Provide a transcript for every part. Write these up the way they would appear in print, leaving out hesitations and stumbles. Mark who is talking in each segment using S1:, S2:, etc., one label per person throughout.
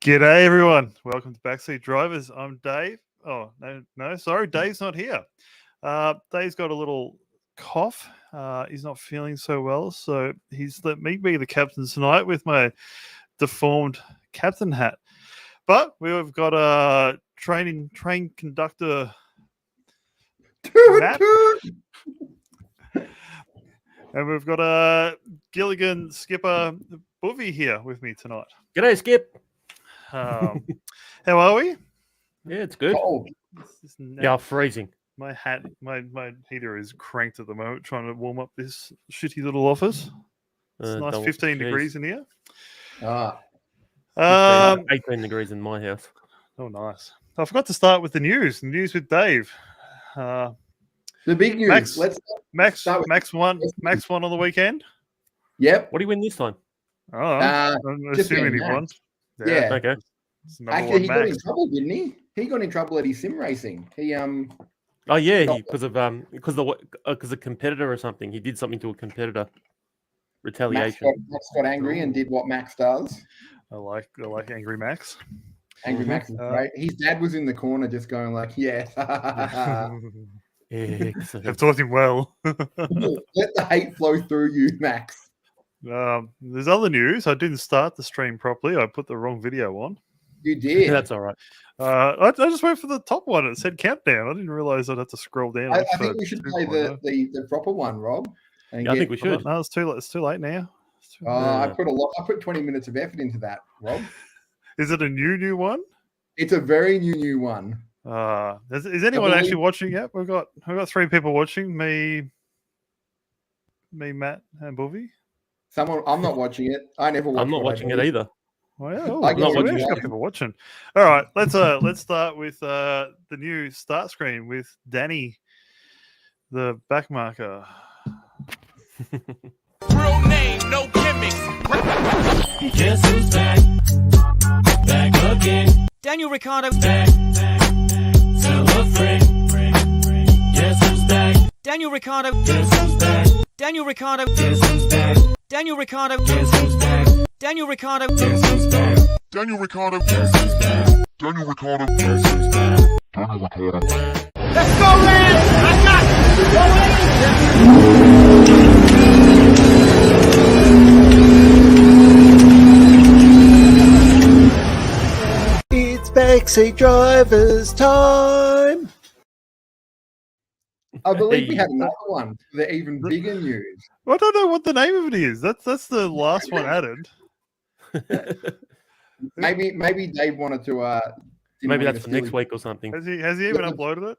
S1: G'day everyone. Welcome to Backseat Drivers. I'm Dave. Oh, sorry, Dave's not here. Dave's got a little cough. He's not feeling so well, so he's let me be the captain tonight with my deformed captain hat. But we've got a train conductor Matt. And we've got a Gilligan skipper Boovy here with me tonight.
S2: G'day, Skip.
S1: How are we?
S2: Yeah, it's good.
S3: Cold.
S2: Yeah, freezing.
S1: My heater is cranked at the moment, trying to warm up this shitty little office. It's nice 15 degrees in here.
S2: 18 degrees in my house.
S1: Oh, nice. I forgot to start with the news. The news with Dave.
S3: The big news.
S1: Max won on the weekend.
S3: Yep.
S2: What do you win this time?
S1: Oh, I'm assuming he won.
S3: Yeah.
S2: Okay.
S3: Actually, he got in trouble, didn't he? He got in trouble at his sim racing.
S2: Oh yeah, because a competitor or something. He did something to a competitor. Retaliation.
S3: Max got angry and did what Max does.
S1: I like angry Max.
S3: Angry Max is great. His dad was in the corner just going like, "Yes."
S1: I've taught him well.
S3: Let the hate flow through you, Max.
S1: There's other news. I didn't start the stream properly. I put the wrong video on.
S3: You did.
S2: That's all right.
S1: I just went for the top one. It said countdown. I didn't realize I'd have to scroll down.
S3: I think we should play the proper one, Rob.
S2: I think we should.
S1: No, it's too late now.
S3: I put 20 minutes of effort into that, Rob.
S1: Is it a new one?
S3: It's a very new one.
S1: Is anyone actually watching yet? We've got 3 people watching. Me, Matt, and Boovy.
S3: I'm not watching it. I never watch.
S2: I'm not watching it either.
S1: Oh, yeah.
S3: I'm not watching it.
S1: People watching. All right, let's start with the new start screen with Danny, the backmarker.
S4: Real name, no gimmicks.
S5: Guess who's back? Back again.
S4: Daniel Ricciardo.
S5: Back. Tell a friend. Guess who's back?
S4: Daniel Ricciardo.
S5: Guess who's back?
S4: Daniel Ricciardo.
S5: Guess who's back?
S4: Daniel Ricciardo.
S5: Guess who's back?
S4: Daniel Ricciardo.
S5: Guess who's back?
S6: Daniel Ricciardo.
S5: Guess who's back?
S6: Daniel Ricciardo.
S5: Guess who's back?
S6: Daniel Ricciardo.
S4: Let's go, Lance! I got
S7: It's Backseat Drivers time.
S3: I believe we have another one. The even bigger news.
S1: I don't know what the name of it is. That's the last one added.
S3: Maybe Dave wanted to.
S2: Maybe that's for next week or something.
S1: Has he even uploaded it?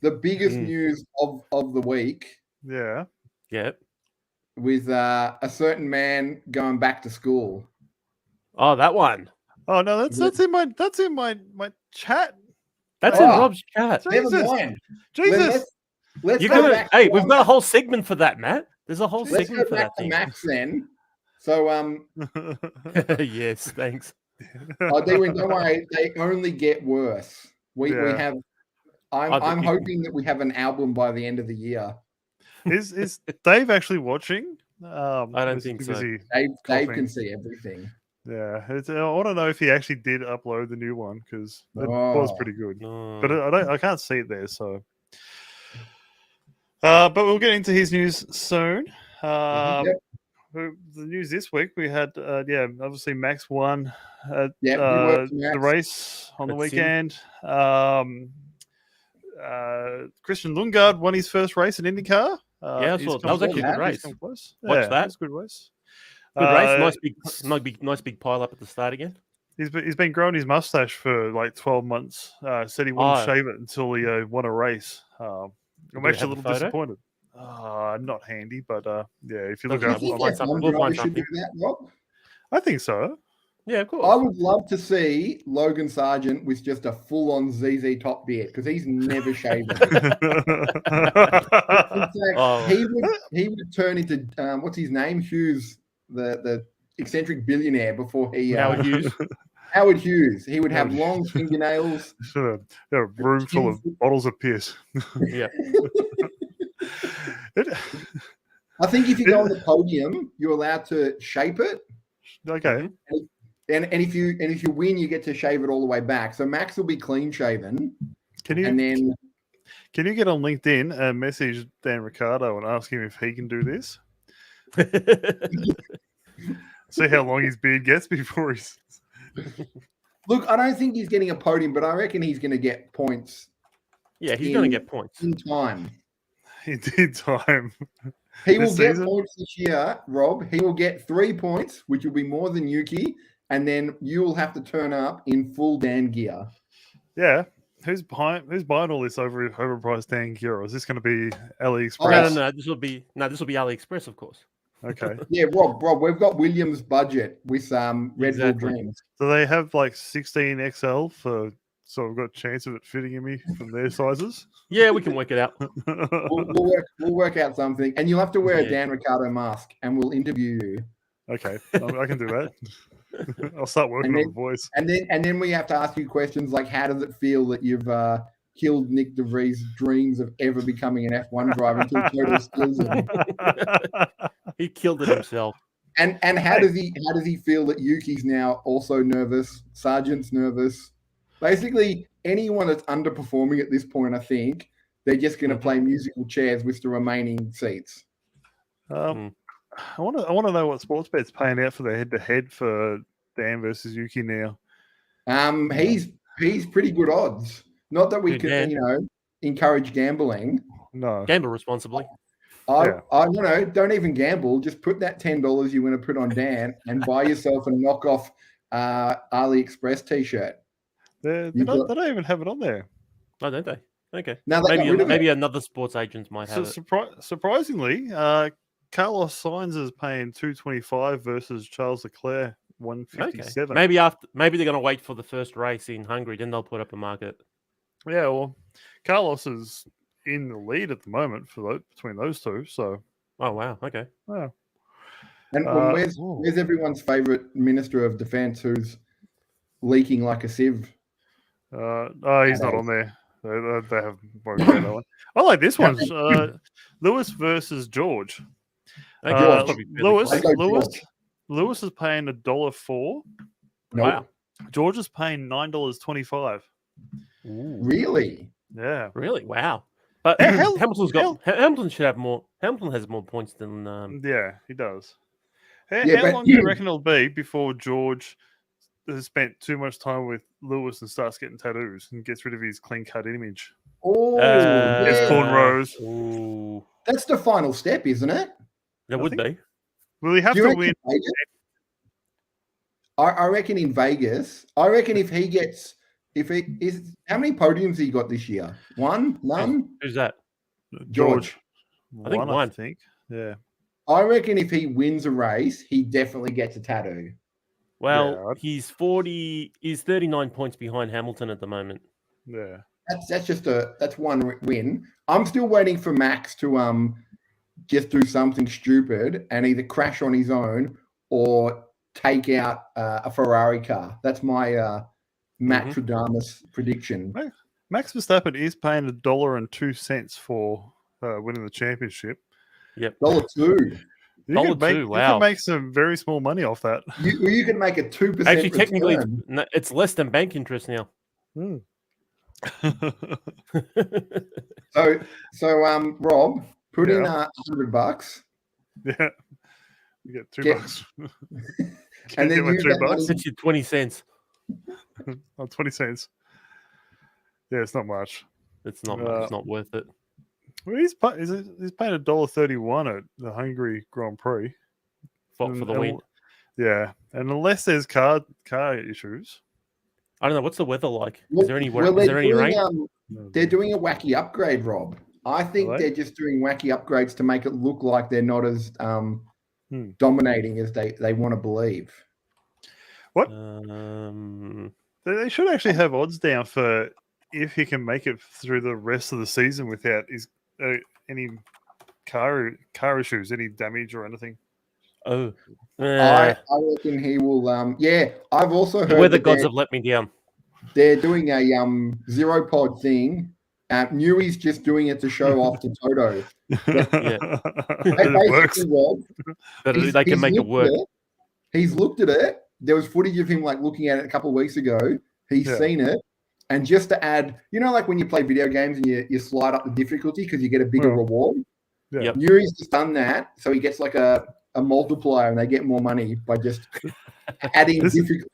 S3: The biggest news of the week.
S1: Yeah.
S2: Yeah.
S3: With a certain man going back to school.
S2: Oh, that one.
S1: Oh no, that's in my chat.
S2: That's in Rob's chat.
S1: Jesus.
S3: Never mind.
S1: Jesus.
S3: Let's
S2: We've
S3: go back.
S2: got a whole segment for that, Matt. There's a whole
S3: Let's
S2: segment
S3: go
S2: for
S3: back
S2: that
S3: to
S2: thing.
S3: Max then. So
S2: Yes, thanks.
S3: don't worry, they only get worse. We have. I'm hoping that we have an album by the end of the year.
S1: Is Dave actually watching?
S2: I don't think so.
S3: Dave can see everything.
S1: Yeah, I want to know if he actually did upload the new one because it was pretty good.
S2: No.
S1: But I can't see it there. So, but we'll get into his news soon. The news this week we had, obviously Max won at the race on the weekend. Christian Lundgaard won his first race in IndyCar.
S2: That was actually a good race.
S1: Watch
S2: that.
S1: It was a good race.
S2: Good race. Nice big pile up at the start again.
S1: He's been growing his mustache for like 12 months. Said he wouldn't shave it until he won a race. I'm actually a little disappointed. Not handy, but if you look at
S2: we'll find something.
S1: I think so.
S2: Yeah, of course.
S3: I would love to see Logan Sargent with just a full-on ZZ Top beard because he's never shaven. He would turn into what's his name? Hughes, the eccentric billionaire before he
S2: Howard Hughes.
S3: Howard Hughes. He would have long fingernails.
S1: Sure, a room full of bottles of piss.
S2: Yeah.
S3: I think if you go on the podium, you're allowed to shape it.
S1: Okay.
S3: And if you win, you get to shave it all the way back. So Max will be clean shaven.
S1: Can you
S3: And then
S1: get on LinkedIn and message Dan Ricciardo and ask him if he can do this? See how long his beard gets before he's.
S3: look, I don't think he's getting a podium, but I reckon he's going to get points
S2: Yeah, he's going to get points.
S3: in time.
S1: In time.
S3: He will
S1: This
S3: get
S1: season?
S3: points this year, Rob. He will get 3 points, which will be more than Yuki, and then you will have to turn up in full Dan gear.
S1: Yeah. Who's buying all this overpriced Dan gear? Or is this going to be AliExpress?
S3: Oh,
S2: No. This will be AliExpress, of course.
S1: Okay.
S3: Yeah, Rob, we've got Williams' budget with Red Bull
S2: Exactly.
S3: Dreams.
S1: Do they have like 16 XL for so I've got a chance of it fitting in me from their sizes?
S2: Yeah, we can work it out.
S3: We'll work out something, and you'll have to wear a
S2: Yeah.
S3: Dan Ricciardo mask, and we'll interview you.
S1: Okay, I can do that. I'll start working on the voice.
S3: And then we have to ask you questions like, how does it feel that you've killed Nick De Vries' dreams of ever becoming an F1 driver until Toto steals him?
S2: He killed it himself.
S3: And how does he feel that Yuki's now also nervous? Sargent's nervous. Basically, anyone that's underperforming at this point, I think they're just going to play musical chairs with the remaining seats.
S1: I want to know what Sportsbet's paying out for the head-to-head for Dan versus Yuki now.
S3: He's pretty good odds. Not that we
S2: Good
S3: can, encourage gambling.
S1: No,
S2: Gamble responsibly.
S3: I don't even gamble. Just put that $10 you want to put on Dan and buy yourself a knockoff AliExpress T-shirt.
S1: they don't even have it on there.
S2: Oh, don't they? Okay.
S3: Now they got rid of
S2: Maybe another sports agent might have
S1: So
S2: it.
S1: surprisingly, Carlos Sainz is paying $225 versus Charles Leclerc $157.
S2: Okay. Maybe they're going to wait for the first race in Hungary, then they'll put up a market.
S1: Yeah, well, Carlos is in the lead at the moment between those two. So,
S2: Oh wow. Okay.
S1: yeah.
S3: And where's everyone's favorite Minister of Defense who's leaking like a sieve?
S1: He's not on there. They have worked out that one. I like this one. Lewis versus George.
S2: Okay, that's probably fairly close.
S1: Lewis is paying $1.04.
S3: No,
S2: Wow.
S1: George is paying $9.25.
S3: really?
S1: Yeah.
S2: Really? Wow. But
S1: Hell-
S2: Hamilton should have more. Hamilton has more points than.
S1: Yeah, he does. How
S3: but-
S1: long do you reckon it'll be before George has spent too much time with Lewis and starts getting tattoos and gets rid of his clean cut image?
S3: Oh,
S1: His
S3: yeah.
S1: cornrows.
S2: Ooh,
S3: That's the final step, isn't it?
S2: that would be.
S1: Will he have
S3: Do you
S1: to
S3: reckon
S1: win?
S3: Vegas? I reckon in Vegas. I reckon if he how many podiums he got this year? One? None?
S2: Who's that?
S3: George.
S2: I think
S1: I
S2: one.
S1: think. Yeah.
S3: I reckon if he wins a race, he definitely gets a tattoo.
S2: Well,
S1: Yeah,
S2: he's 40. He's 39 points behind Hamilton at the moment.
S1: Yeah.
S3: That's one win. I'm still waiting for Max to just do something stupid and either crash on his own or take out a Ferrari car. That's my Matradamus prediction.
S1: Max Verstappen is paying $1.02 for winning the championship.
S2: Yep.
S3: $1.02.
S1: You
S2: $1.02,
S1: can
S2: wow.
S1: make some very small money off that.
S3: You can make a 2%.
S2: Actually, technically,
S3: return.
S2: it's less than bank interest now.
S3: So Rob, put in
S1: Yeah.
S3: $100,
S1: Yeah. You get $2.
S3: and then
S1: get my
S3: use that
S1: $2.
S3: money-
S2: Since you 20 cents,
S1: Oh, 20 cents. Yeah, it's not much.
S2: it's not worth it.
S1: Well, he's paying $1.31 at the Hungary Grand Prix
S2: For the win.
S1: Yeah, and unless there's car issues,
S2: I don't know. What's the weather like?
S3: Well,
S2: Is there any
S3: well,
S2: is there any
S3: they're
S2: rain?
S3: doing, they're doing a wacky upgrade, Rob. I think
S1: Are they?
S3: they're just doing wacky upgrades to make it look like they're not as dominating as they want to believe.
S1: They should actually have odds down for if he can make it through the rest of the season without any car issues, any damage or anything.
S2: Oh,
S3: I reckon he will. I've also
S2: the
S3: heard
S2: weather
S3: that
S2: gods have let me down.
S3: they're doing a zero pod thing. Newey's just doing it to show off to Toto.
S1: It works.
S3: Rob,
S2: But they can make it
S3: looked
S2: work.
S3: at He's looked at it, there was footage of him like looking at it a couple of weeks ago. He's
S1: Yeah.
S3: seen it. And just to add, like when you play video games and you slide up the difficulty because you get a bigger
S1: Well,
S3: reward.
S1: Yeah.
S2: Yep.
S3: Yuri's just done that. So he gets like a multiplier and they get more money by just adding
S1: This is-
S3: difficulty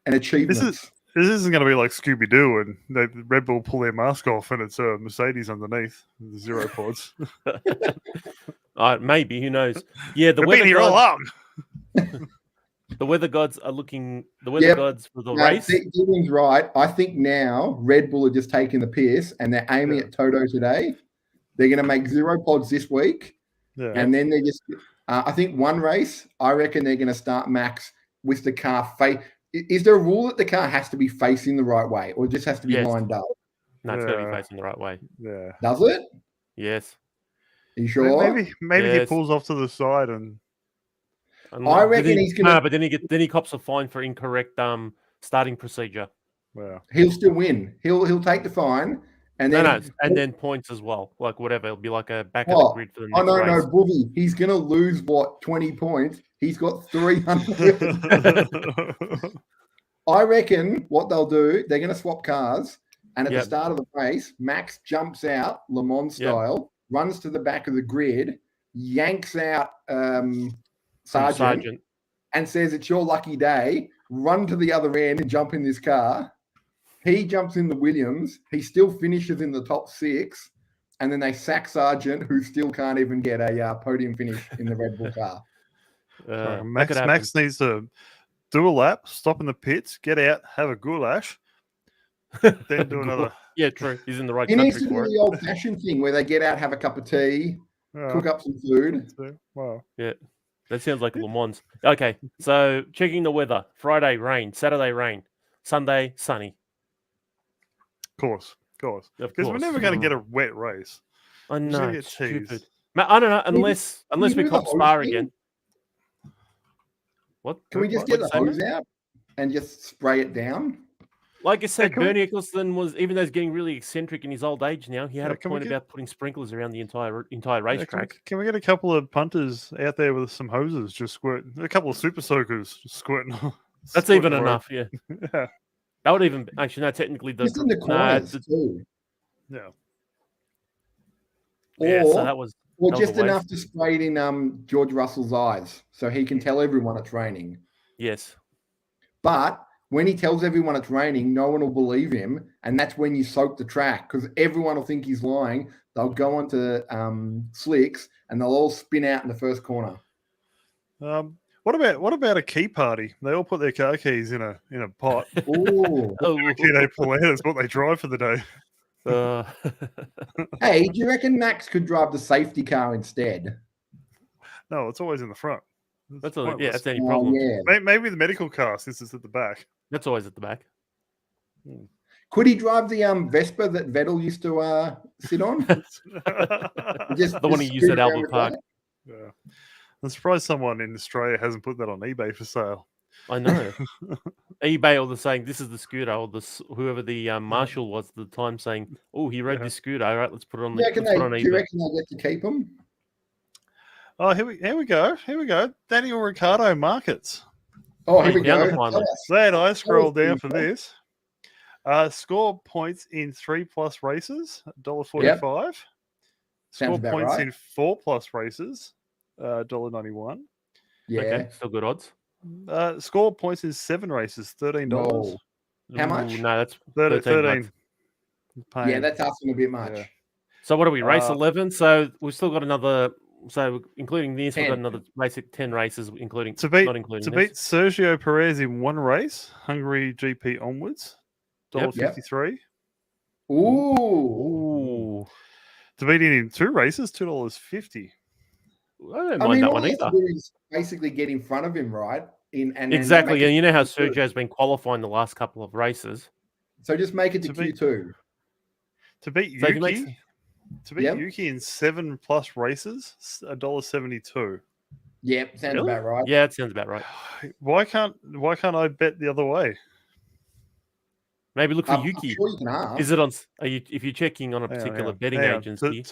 S3: and achievements.
S1: This isn't going to be like Scooby Doo and the Red Bull pull their mask off and it's a Mercedes underneath the zero pods.
S2: Maybe, who knows? Yeah, the
S1: They've been
S2: weather
S1: here all
S2: gods,
S1: along.
S2: the weather gods are looking. The weather gods for the race.
S3: Dylan's right. I think now Red Bull are just taking the piss and they're aiming at Toto today. They're going to make zero pods this week.
S1: Yeah.
S3: And then they just, I think one race, I reckon they're going to start Max with the car face. Is there a rule that the car has to be facing the right way or just has to be
S2: Yes.
S3: lined up?
S2: No, it's got to be
S1: Yeah.
S2: facing the right way.
S1: Yeah.
S3: Does it?
S2: Yes.
S3: Are you sure?
S1: Maybe he
S2: Yes.
S1: pulls off to the side and
S3: I reckon he's gonna-
S2: No, but then he cops a fine for incorrect starting procedure.
S1: wow.
S3: He'll still win. He'll take the fine and then
S2: and then points as well. Like whatever, it'll be like a back of the
S3: Oh,
S2: grid for the
S3: oh
S2: next
S3: no,
S2: race.
S3: Booby. He's gonna lose 20 points. He's got 300. I reckon what they'll do, they're gonna swap cars, and at the
S2: Yep.
S3: start of the race, Max jumps out Le Mans
S2: Yep.
S3: style, runs to the back of the grid, yanks out Sargent, and says, "It's your lucky day. Run to the other end and jump in this car." He jumps in the Williams. He still finishes in the top 6, and then they sack Sargent, who still can't even get a podium finish in the Red Bull car.
S2: That
S1: Max
S2: could happen.
S1: Max needs to do a lap, stop in the pits, get out, have a goulash, then do another.
S2: Yeah, true. He's in the right
S3: He needs
S2: country
S3: to do
S2: for it.
S3: the old-fashioned thing where they get out, have a cup of tea, cook up some food.
S1: Wow.
S2: That sounds like Le Mans. Okay, so checking the weather. Friday, rain. Saturday, rain. Sunday, sunny.
S1: Of course.
S2: Of
S1: Because we're
S2: course.
S1: never going to get a wet race.
S2: I
S1: We're just
S2: know.
S1: gonna get
S2: It's stupid.
S1: teased.
S2: I don't know, unless
S3: you
S2: we
S3: do the
S2: cop
S3: hose
S2: Spa
S3: thing?
S2: again.
S3: Can
S2: What?
S3: we just
S2: What
S3: get the
S2: you saying,
S3: hose out and just spray it down?
S2: Like I said,
S1: can we-
S2: Bernie Eccleston was, even though he's getting really eccentric in his old age now, he had
S1: Yeah,
S2: a
S1: can we
S2: point
S1: get-
S2: about putting sprinklers around the entire
S1: Yeah,
S2: racetrack.
S1: can we get a couple of punters out there with some hoses just squirting? A couple of super soakers just squirting.
S2: That's
S1: squirting
S2: even
S1: the road.
S2: enough, yeah.
S1: Yeah.
S2: That would even actually no, technically
S3: Just in the corners too.
S1: Yeah.
S2: yeah.
S3: Or,
S2: So that was
S3: or
S2: that was
S3: just
S2: a waste.
S3: enough to spray it in George Russell's eyes so he can tell everyone it's raining.
S2: yes.
S3: But when he tells everyone it's raining, no one will believe him. And that's when you soak the track because everyone will think he's lying. They'll go onto slicks and they'll all spin out in the first corner.
S1: What about a key party? They all put their car keys in a pot.
S3: Ooh.
S2: Oh,
S1: They pull out. It's what they drive for the day.
S3: Hey, do you reckon Max could drive the safety car instead?
S1: No, it's always in the front.
S2: that's
S1: It's
S2: yeah. That's
S1: pointless.
S2: the only
S3: Oh,
S2: problem.
S3: yeah.
S1: Maybe the medical car since it's at the back.
S2: That's always at the back.
S3: Could he drive the Vespa that Vettel used to sit on? Just
S2: The one he used
S3: spin
S2: at
S3: around
S2: Albert
S3: the
S2: Park.
S3: track?
S1: Yeah. I'm surprised someone in Australia hasn't put that on eBay for sale.
S2: I know. eBay or the saying this is the scooter, or whoever the marshal was at the time saying, "Oh, he rode
S1: Yeah.
S2: this scooter. All right, let's put it on.
S3: Do you reckon
S2: Let's put it on
S3: do you
S2: eBay."
S3: reckon they'll get to keep them?
S1: Oh, here we go. Daniel Ricciardo markets.
S3: Oh, here we
S2: Down
S3: go.
S2: the final.
S3: Tell us.
S1: Then I scroll
S3: pretty
S1: down for
S3: cool.
S1: this. Score points in 3+ races, $1.45. Score
S3: Sounds about
S1: points
S3: right.
S1: in 4+ races, $1.91.
S3: Yeah.
S2: Okay, still good odds.
S1: Score points in 7 races, $13.
S3: No. How much?
S2: No, that's
S1: 13.
S2: 13 bucks.
S3: Yeah, that's asking a bit much.
S1: Yeah.
S2: So what are we? Race
S1: 11.
S2: 11. So we've still got another. So including this, we've got
S3: 10.
S2: another basic 10 races, including
S1: To beat
S2: not including
S1: to
S2: this.
S1: beat Sergio Perez in 1 race, Hungary GP onwards,
S2: Yep.
S1: $1.53.
S3: Ooh.
S2: Ooh,
S1: To beat him in 2 races, $2.50.
S2: I don't
S3: I
S2: mind
S3: mean,
S2: that
S3: all
S2: one
S3: they have to
S2: either.
S3: do is basically get in front of him, right? And
S2: Exactly,
S3: make it
S2: and you know how
S3: Q2.
S2: Sergio's been qualifying the last couple of races.
S3: So just make it to
S1: To beat-
S3: Q2.
S1: To beat
S2: So if he
S1: Yuki,
S2: makes-
S1: to beat Yuki in 7+ races, $1.72.
S3: Yep, sounds
S2: Really?
S3: about right.
S2: Yeah, it sounds about right.
S1: Why can't I bet the other way?
S2: Maybe look for
S3: I'm
S2: Yuki.
S3: sure you can ask.
S2: Is it on? Are you if you're checking on a
S1: Hang on,
S2: particular
S1: hang on,
S2: betting
S1: hang on.
S2: agency?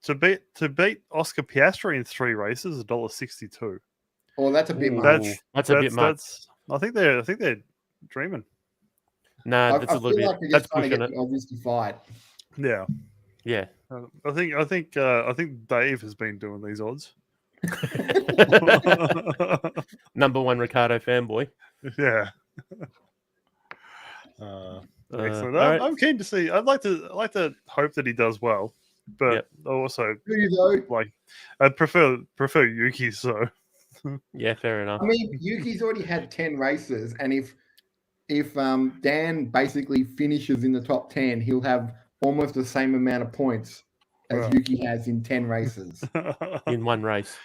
S1: To beat Oscar Piastri in 3 races, $1.62.
S3: Oh, that's a bit
S2: Ooh,
S3: much.
S2: that's a bit much.
S1: I think they're dreaming.
S2: Nah,
S3: I
S2: that's a
S3: feel
S2: little
S3: like
S2: bit.
S3: they're
S2: That's
S3: just trying to
S2: pushing
S3: get
S2: it.
S3: the Aussies to fight.
S1: Yeah.
S2: Yeah.
S1: I think Dave has been doing these odds.
S2: Number one Ricardo fanboy.
S1: Yeah. Excellent.
S2: all right.
S1: I'm keen to see. I'd like to hope that he does well, but
S2: Yep.
S1: also
S3: Who you though?
S1: like I'd prefer Yuki. So
S2: Yeah, fair enough.
S3: I mean, Yuki's already had 10 races, and if Dan basically finishes in the top 10, he'll have almost the same amount of points as
S1: Right.
S3: Yuki has in 10 races.
S2: In one race.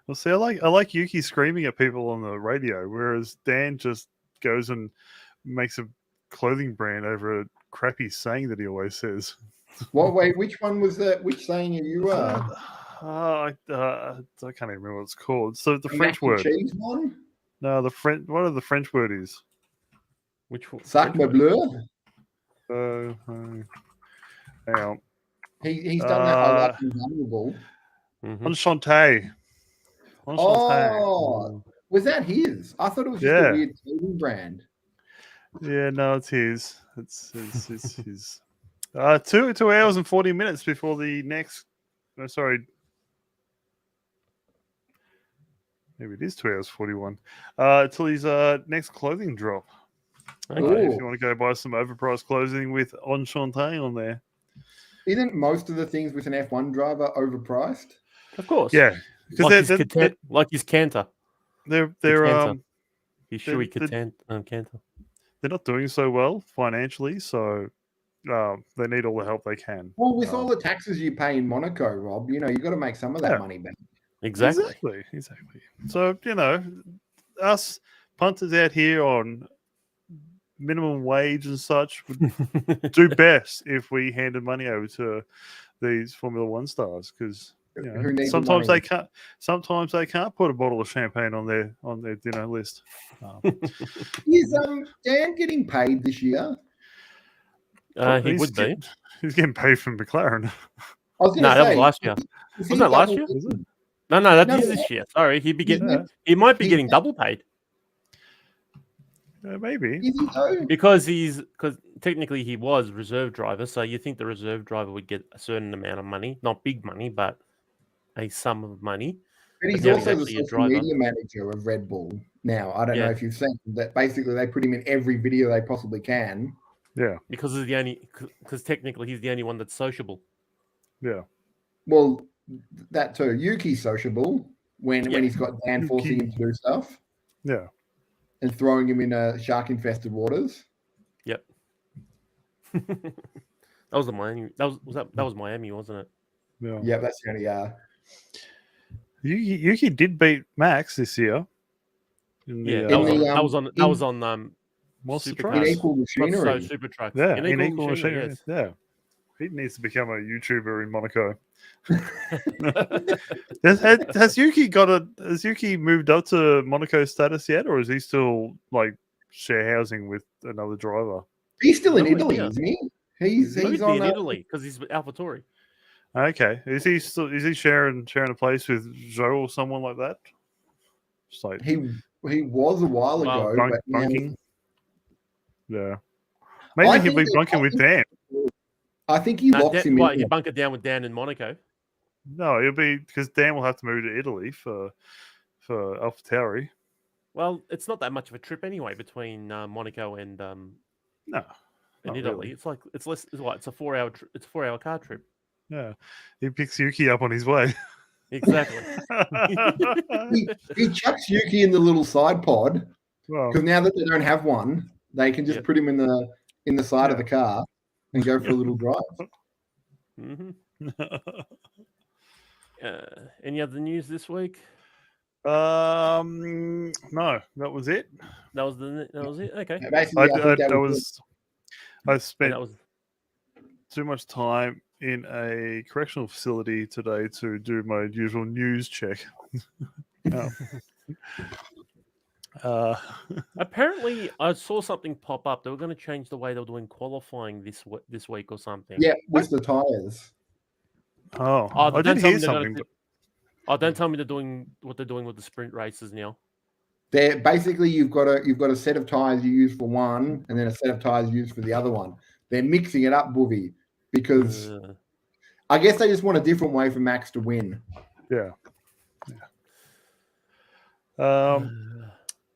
S1: Well, see, I like Yuki screaming at people on the radio, whereas Dan just goes and makes a clothing brand over a crappy saying that he always says.
S3: Wait, which one was that? Which saying are you?
S1: I can't even remember what it's called. So the
S3: The
S1: French
S3: mac and
S1: word.
S3: cheese one?
S1: No, the French. What are the French word is?
S2: Which one?
S3: Sacre bleu?
S1: Hang on.
S3: He's done that. I like invulnerable.
S2: Mhm.
S1: Enchanté.
S3: Oh, was that his? I thought it was just
S1: Yeah.
S3: a weird clothing brand.
S1: Yeah, no, it's his. It's his. 2 hours and 40 minutes before the next. No, sorry. Maybe it is 2 hours 41. Till his next clothing drop.
S2: Okay.
S3: Ooh.
S1: If you want to go buy some overpriced clothing with Enchanté on there.
S3: Isn't most of the things with an F1 driver overpriced?
S2: Of course.
S1: Yeah, because
S2: Like his canter.
S1: they're
S2: Canter. His
S1: they're-
S2: Shui canter.
S1: they're not doing so well financially, so they need all the help they can.
S3: Well, with all the taxes you pay in Monaco, Rob, you got to make some of that
S1: Yeah.
S3: money back.
S2: Exactly.
S1: Exactly. So us punters out here on minimum wage and such would do best if we handed money over to these Formula One stars because
S3: Who need the
S1: sometimes
S3: money?
S1: they can't. Sometimes they can't put a bottle of champagne on their dinner list.
S3: Is Dan getting paid this year?
S2: He
S1: He's
S2: would be.
S1: He's getting paid from McLaren.
S3: I was going
S2: No,
S3: to
S2: that
S3: say,
S2: was last year.
S3: is
S2: Wasn't
S3: he
S2: that last
S3: double-
S2: year?
S1: Is it?
S2: No, that's
S3: No,
S2: this year. Sorry, he'd be getting.
S1: Yeah.
S2: He might be
S3: He's-
S2: getting double paid
S1: Maybe.
S3: Is he though?
S2: because technically he was reserve driver. So you think the reserve driver would get a certain amount of money, not big money, but a sum of money.
S3: But he's
S2: yeah, he's
S3: also the
S2: actually a
S3: social
S2: driver.
S3: media manager of Red Bull now. I don't know
S2: Yeah.
S3: if you've seen that. Basically, they put him in every video they possibly can.
S1: Yeah.
S2: Because technically he's the only one that's sociable.
S1: Yeah.
S3: Well, that too. Yuki's sociable when
S2: Yeah.
S3: he's got Dan forcing him to do stuff
S1: Yeah.
S3: and throwing him in shark-infested waters.
S2: Yep. That was the Miami. That was Miami, wasn't it?
S1: Yeah.
S3: Yeah, that's the only.
S1: Yuki did beat Max this year. In
S2: Yeah,
S1: the,
S2: that was on
S1: Monster
S2: Super
S1: Trucks.
S3: in
S2: Cars.
S3: equal machinery.
S2: Super Trucks.
S1: Yeah,
S2: In
S1: in
S2: equal
S1: equal machinery.
S2: yes.
S1: Yeah. He needs to become a YouTuber in Monaco. has Yuki moved up to Monaco status yet, or is he still like share housing with another driver?
S3: He's still in
S2: No
S3: Italy,
S2: idea.
S3: isn't he? He's
S2: He'd be
S3: on
S2: in Italy because he's with AlphaTauri.
S1: Okay, is he sharing a place with Joe or someone like that? Just like
S3: He was a while ago, but now
S1: bunking. Yeah, maybe
S3: I
S1: he'll
S3: think
S1: be
S3: they-
S1: bunking with Dan.
S3: I think he locks him
S2: What,
S3: in.
S2: he bunkered down with Dan in Monaco.
S1: No, it'll be because Dan will have to move to Italy for AlphaTauri.
S2: Well, it's not that much of a trip anyway between Monaco and
S1: No, not
S2: Italy.
S1: really.
S2: It's like it's less. It's what? It's a 4 hour. It's a 4 hour car trip.
S1: Yeah, he picks Yuki up on his way.
S2: Exactly.
S3: He chucks Yuki in the little side pod
S1: Well,
S3: because now that they don't have one, they can just
S2: Yep.
S3: put him in the side of
S1: Yeah.
S3: the car and go for a little drive.
S2: hmm Any other news this week?
S1: no, that was it.
S2: That was it. Okay.
S3: Basically, I think
S1: I
S2: And
S1: spent
S2: that was
S1: too much time in a correctional facility today to do my usual news check.
S2: apparently I saw something pop up. They were going to change the way they were doing qualifying this week or something.
S3: yeah, with the tires.
S1: Oh,
S2: Oh,
S1: I
S2: don't
S1: did
S2: tell
S1: hear
S2: me they're gonna
S1: something.
S2: do- Oh, don't tell me they're doing what they're doing with the sprint races now.
S3: They're basically you've got a set of tires you use for one, and then a set of tires used for the other one. They're mixing it up, Boovy, because I guess they just want a different way for Max to win.
S1: Yeah.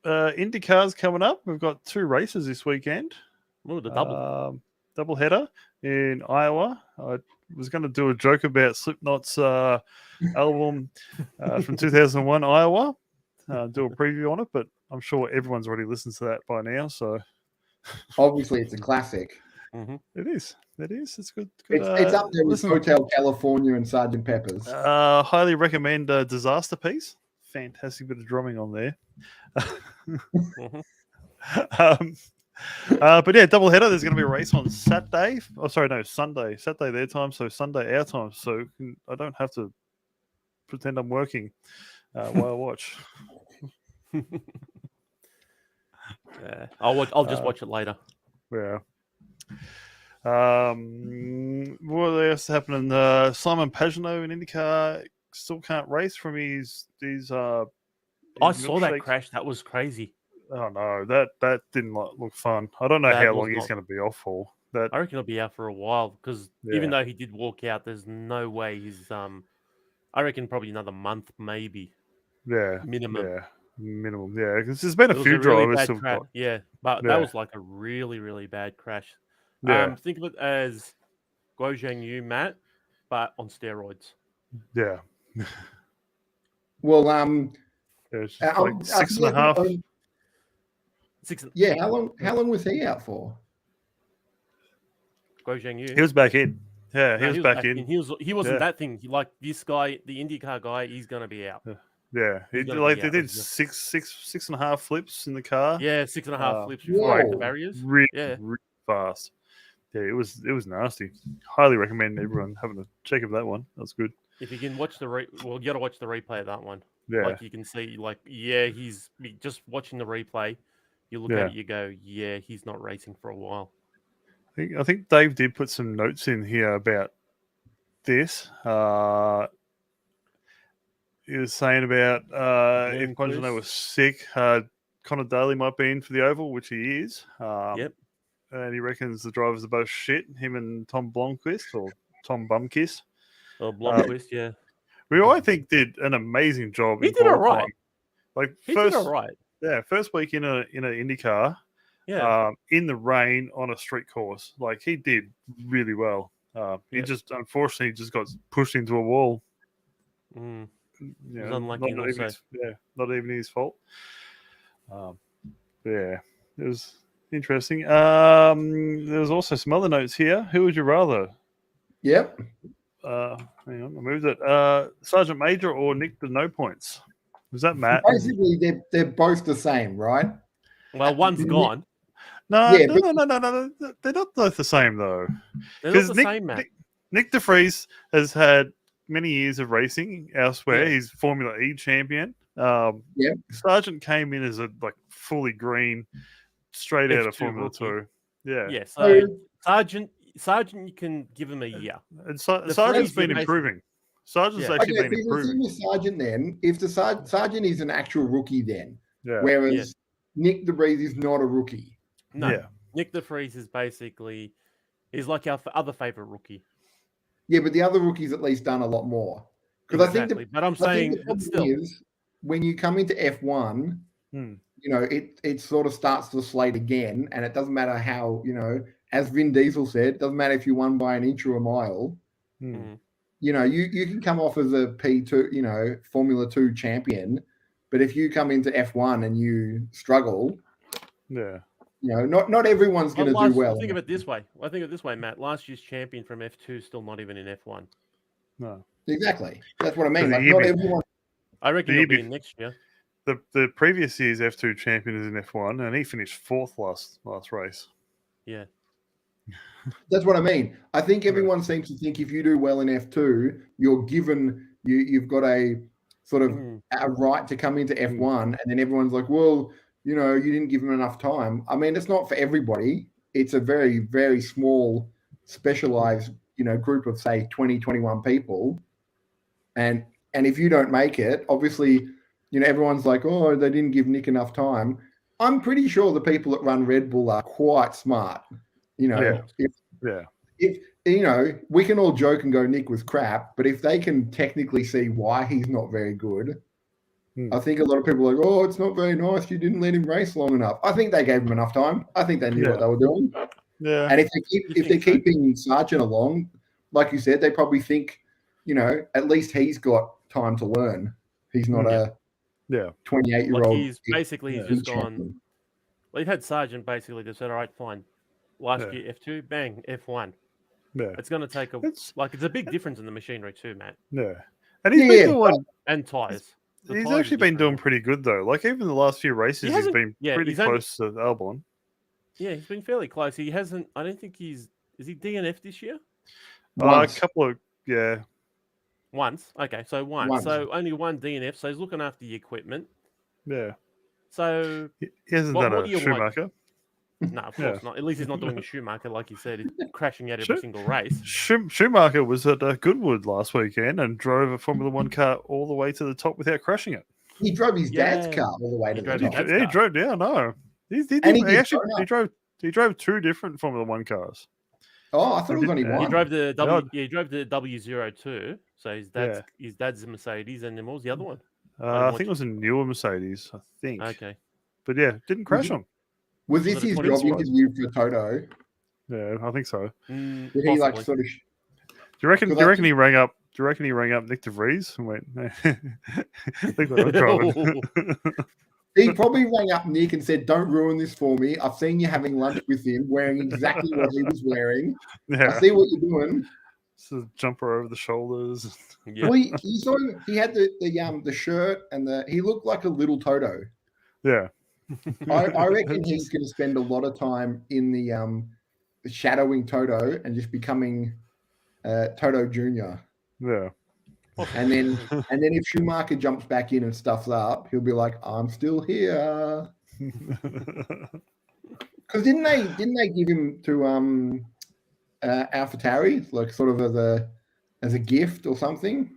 S1: IndyCar's coming up. We've got 2 races this weekend.
S2: Oh, the double.
S1: Double header in Iowa. I was going to do a joke about Slipknot's album from 2001, Iowa. Do a preview on it, but I'm sure everyone's already listened to that by now. So
S3: Obviously, it's a classic.
S1: it is. It's good.
S3: It's up there with
S1: listen.
S3: Hotel California and Sgt. Pepper's.
S1: Highly recommend Disaster Piece. Fantastic bit of drumming on there. But yeah, double header. There's going to be a race on Saturday. Oh, sorry, no, Sunday. Saturday their time, so Sunday our time. So I don't have to pretend I'm working while I watch.
S2: Yeah, I'll just watch it later.
S1: Yeah. What else happening? Simon Pagenaud in IndyCar still can't race from his
S2: I saw that
S1: milkshake.
S2: crash. That was crazy.
S1: Oh no, that didn't look fun. I don't know
S2: That
S1: how
S2: was
S1: long he's
S2: not-
S1: going to be off for. That
S2: I reckon he'll be out for a while because
S1: Yeah.
S2: even though he did walk out, there's no way he's I reckon probably another month, maybe
S1: yeah,
S2: minimum.
S1: yeah, minimum. Yeah, because there's been a
S2: It was
S1: few
S2: a really
S1: drivers.
S2: bad
S1: who've
S2: crash.
S1: got-
S2: Yeah, but
S1: Yeah.
S2: that was like a really, really bad crash.
S1: Yeah,
S2: Think of it as Guo Zhang Matt, but on steroids.
S1: yeah.
S3: Well,
S1: It's just like
S3: I
S1: 6.5.
S3: think- Yeah, how long was he out for?
S2: Guo Zhang
S1: He was back in. Yeah, he
S2: No,
S1: was back in.
S2: He wasn't
S1: Yeah.
S2: that thing. Like this guy, the IndyCar guy, he's gonna be out.
S1: Yeah,
S2: He's
S1: he
S2: gonna
S1: like
S2: be
S1: they
S2: out,
S1: did
S2: isn't
S1: six and a half flips in the car.
S2: Yeah, 6.5
S1: Uh,
S2: flips before I hit the
S3: whoa.
S2: barriers.
S1: Really,
S2: Yeah.
S1: really fast. Yeah, it was nasty. Highly recommend everyone having a check of that one. That's good.
S2: If you can watch you got to watch the replay of that one.
S1: Yeah,
S2: Like you can see, he's just watching the replay. You look
S1: Yeah.
S2: at it, you go, yeah, he's not racing for a while.
S1: I think Dave did put some notes in here about this. He was saying about if Pagenaud
S2: Chris.
S1: was sick, Connor Daly might be in for the Oval, which he is.
S2: Yep.
S1: And he reckons the drivers are both shit, him and Tom Blomqvist or Tom Bumkiss.
S2: Or Blomqvist, yeah.
S1: Who I think did an amazing job.
S2: He
S1: in
S2: did all
S1: qualifying.
S2: right.
S1: Like
S2: He
S1: first,
S2: did all right.
S1: yeah, first week in an IndyCar,
S2: Yeah.
S1: in the rain on a street course, like he did really well. He
S2: Yep.
S1: just unfortunately just got pushed into a wall.
S2: Mm.
S1: You
S2: was
S1: know,
S2: unlucky
S1: not even
S2: also.
S1: not even his fault. Yeah, it was interesting. There's also some other notes here. Who would you rather?
S3: Yep.
S1: Hang on, I moved it. Sergeant Major or Nick the No Points? Was that Matt?
S3: Basically, they're both the same, right?
S2: Well, one's gone.
S1: No,
S3: Yeah,
S1: no. They're not both the same though.
S2: They're not
S1: Because
S2: the
S1: Nick,
S2: same, Matt.
S1: Nick de Vries has had many years of racing elsewhere.
S2: Yeah.
S1: He's Formula E champion.
S3: Yeah.
S1: Sergeant came in as a fully green, straight out of
S2: F2
S1: Formula
S2: rookie.
S1: 2. Yeah.
S2: Yeah, so Sergeant, you can give him a year.
S1: And
S2: The
S1: Sergeant's
S2: Vries
S1: been
S2: is
S1: improving. Sergeant's
S2: Yeah.
S1: actually
S3: Okay,
S1: been
S3: see, the thing
S1: improving.
S3: with Sergeant then, if the Sergeant is an actual rookie then,
S1: Yeah.
S3: whereas Nick de Vries is not a rookie.
S2: No,
S1: Yeah.
S2: Nick de Vries is basically like our other favorite rookie.
S3: Yeah, but the other rookies at least done a lot more. Because
S2: Exactly. But I'm
S3: I think
S2: saying
S3: the problem
S2: still.
S3: is when you come into F1,
S1: Hmm.
S3: it sort of starts the slate again, and it doesn't matter how, as Vin Diesel said, it doesn't matter if you won by an inch or a mile.
S1: Hmm.
S2: Mm.
S3: You can come off as a P2, Formula 2 champion, but if you come into F1 and you struggle,
S1: Yeah.
S3: not everyone's going to do well.
S2: Think of it this way. Matt. Last year's champion from F2 is still not even in F1.
S1: No.
S3: Exactly. That's what I mean.
S1: The
S3: Like,
S1: year
S3: not
S1: be-
S3: everyone.
S2: I reckon
S1: The
S2: he'll be
S1: year
S2: in next year.
S1: The previous year's F2 champion is in F1, and he finished fourth last race.
S2: Yeah.
S3: That's what I mean. I think everyone seems to think if you do well in F2, you're given you've got a sort of
S2: Mm.
S3: a right to come into F1, and then everyone's like, well, you didn't give him enough time. I mean, it's not for everybody. It's a very, very small, specialized, group of say 20, 21 people. And if you don't make it, obviously everyone's like, oh, they didn't give Nick enough time. I'm pretty sure the people that run Red Bull are quite smart.
S1: Yeah.
S3: If we can all joke and go Nick was crap, but if they can technically see why he's not very good, I think a lot of people are like, oh, it's not very nice. You didn't let him race long enough. I think they gave him enough time. I think they knew what they were doing.
S1: Yeah.
S3: And if they're keeping Sargent along, like you said, they probably think, at least he's got time to learn. He's not a 28-year-old.
S2: He's just gone. Well, you've had Sargent basically just said, all right, fine. Last year, F2, bang, F1.
S1: Yeah.
S2: It's going to take it's a big difference in the machinery too, Matt.
S1: Yeah. And he's been doing...
S2: And tyres.
S1: He's actually been doing pretty good, though. Like, even the last few races, he's been pretty close to Albon.
S2: Yeah, he's been fairly close. He hasn't... I don't think is he DNF this year?
S1: A couple of...
S2: Once? Okay, so once. So only one DNF, so he's looking after the equipment.
S1: Yeah.
S2: So...
S1: He hasn't done a Schumacher.
S2: No, of course not. At least he's not doing a Schumacher, like you said, crashing out every single race.
S1: Schumacher was at Goodwood last weekend and drove a Formula One car all the way to the top without crashing it.
S3: He drove his dad's car all the way to the top.
S1: He drove. Yeah, no. He drove two different Formula One cars.
S3: Oh, I thought it was only one.
S2: He drove the W02. So his dad's a Mercedes, and then what was the other one?
S1: I think it was a newer Mercedes. I think.
S2: Okay.
S1: But yeah, didn't crash him.
S3: Was this his job interview for Toto?
S1: Yeah, I think so.
S3: Did he like sort of?
S1: Do you reckon he rang up? Do you reckon he rang up Nick De Vries and went? Think what I'm driving.
S3: He probably rang up Nick and said, "Don't ruin this for me. I've seen you having lunch with him, wearing exactly what he was wearing.
S1: Yeah.
S3: I see what you're doing."
S1: So jumper over the shoulders.
S3: Yeah. Well, he saw him. He had the shirt and he looked like a little Toto.
S1: Yeah.
S3: I reckon he's going to spend a lot of time in the shadowing Toto and just becoming Toto Junior.
S1: Yeah.
S3: And then if Schumacher jumps back in and stuffs up, he'll be like, "I'm still here." Because didn't they give him to AlphaTauri, like sort of as a gift or something?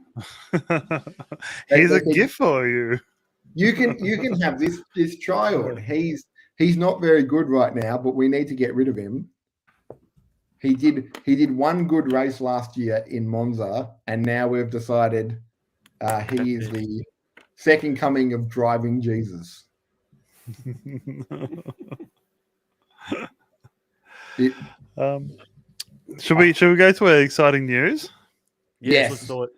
S1: He's a gift for you.
S3: You can have this child. He's not very good right now, but we need to get rid of him. He did one good race last year in Monza, and now we've decided he is the second coming of driving Jesus.
S1: Should we go to our exciting news?
S3: Yes.
S2: Let's do it.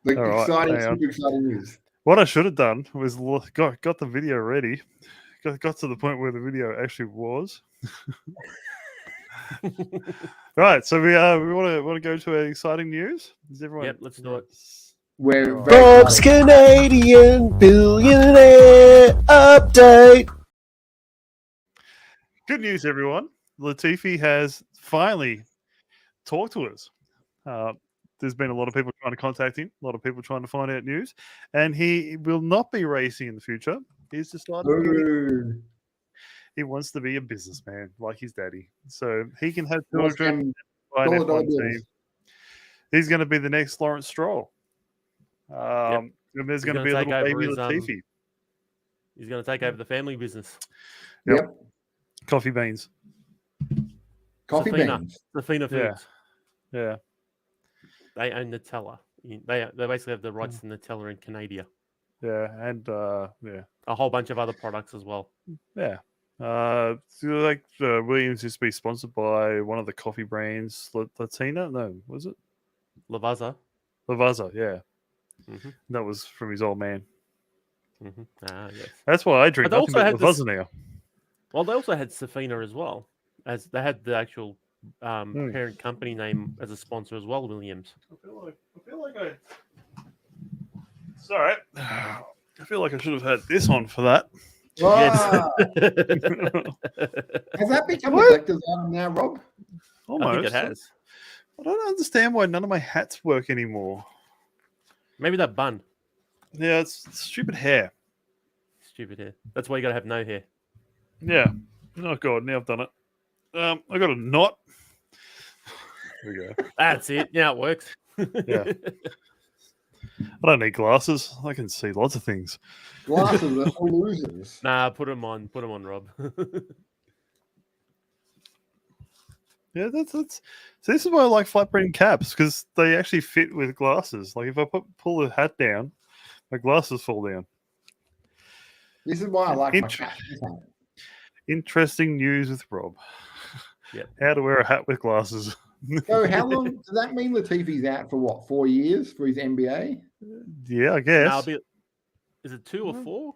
S3: Super exciting news.
S1: What I should have done was got the video ready. Got to the point where the video actually was. Right, so we want to go to our exciting news. Is everyone?
S2: Yep, let's do it.
S7: Bob's Canadian billionaire update.
S1: Good news, everyone. Latifi has finally talked to us. There's been a lot of people trying to contact him, a lot of people trying to find out news, and he will not be racing in the future. He's decided he wants to be a businessman like his daddy, so he can have children. He's going to be the next Lawrence Stroll. And there's going to be a little baby Latifi.
S2: He's going to take over the family business.
S3: Yep.
S1: Coffee beans.
S3: Beans.
S2: Safina Foods.
S1: Yeah.
S2: They own Nutella. They basically have the rights to Nutella in Canada.
S1: Yeah, and
S2: a whole bunch of other products as well.
S1: Yeah. Williams used to be sponsored by one of the coffee brands, Latina? No, was it?
S2: Lavazza,
S1: yeah.
S2: Mm-hmm.
S1: That was from his old man.
S2: Mm-hmm. Yes.
S1: That's why I drink nothing but Lavazza now.
S2: Well, they also had Safina as well, as they had the actual parent company name as a sponsor as well, Williams.
S1: I feel like it's all right. I feel like I should have had this on for that.
S3: Wow. Has that become a collector's item now, Rob?
S1: Almost.
S2: I think it has.
S1: I don't understand why none of my hats work anymore.
S2: Maybe that bun.
S1: Yeah, it's stupid hair.
S2: Stupid hair. That's why you got to have no hair.
S1: Yeah. Oh, God, now I've done it. I got a knot. There we go.
S2: That's it. Now it works.
S1: Yeah. I don't need glasses. I can see lots of things.
S3: Glasses are for losers.
S2: Nah, put them on, Rob.
S1: Yeah, that's so this is why I like flat brim caps, because they actually fit with glasses. Like if I pull the hat down, my glasses fall down.
S3: This is why I like my
S1: Int-
S3: cat.
S1: Interesting news with Rob.
S2: Yep.
S1: How to wear a hat with glasses.
S3: So how long does that mean Latifi's out for? What, 4 years for his MBA?
S1: Yeah, I guess.
S2: Nah, is it 2 or 4?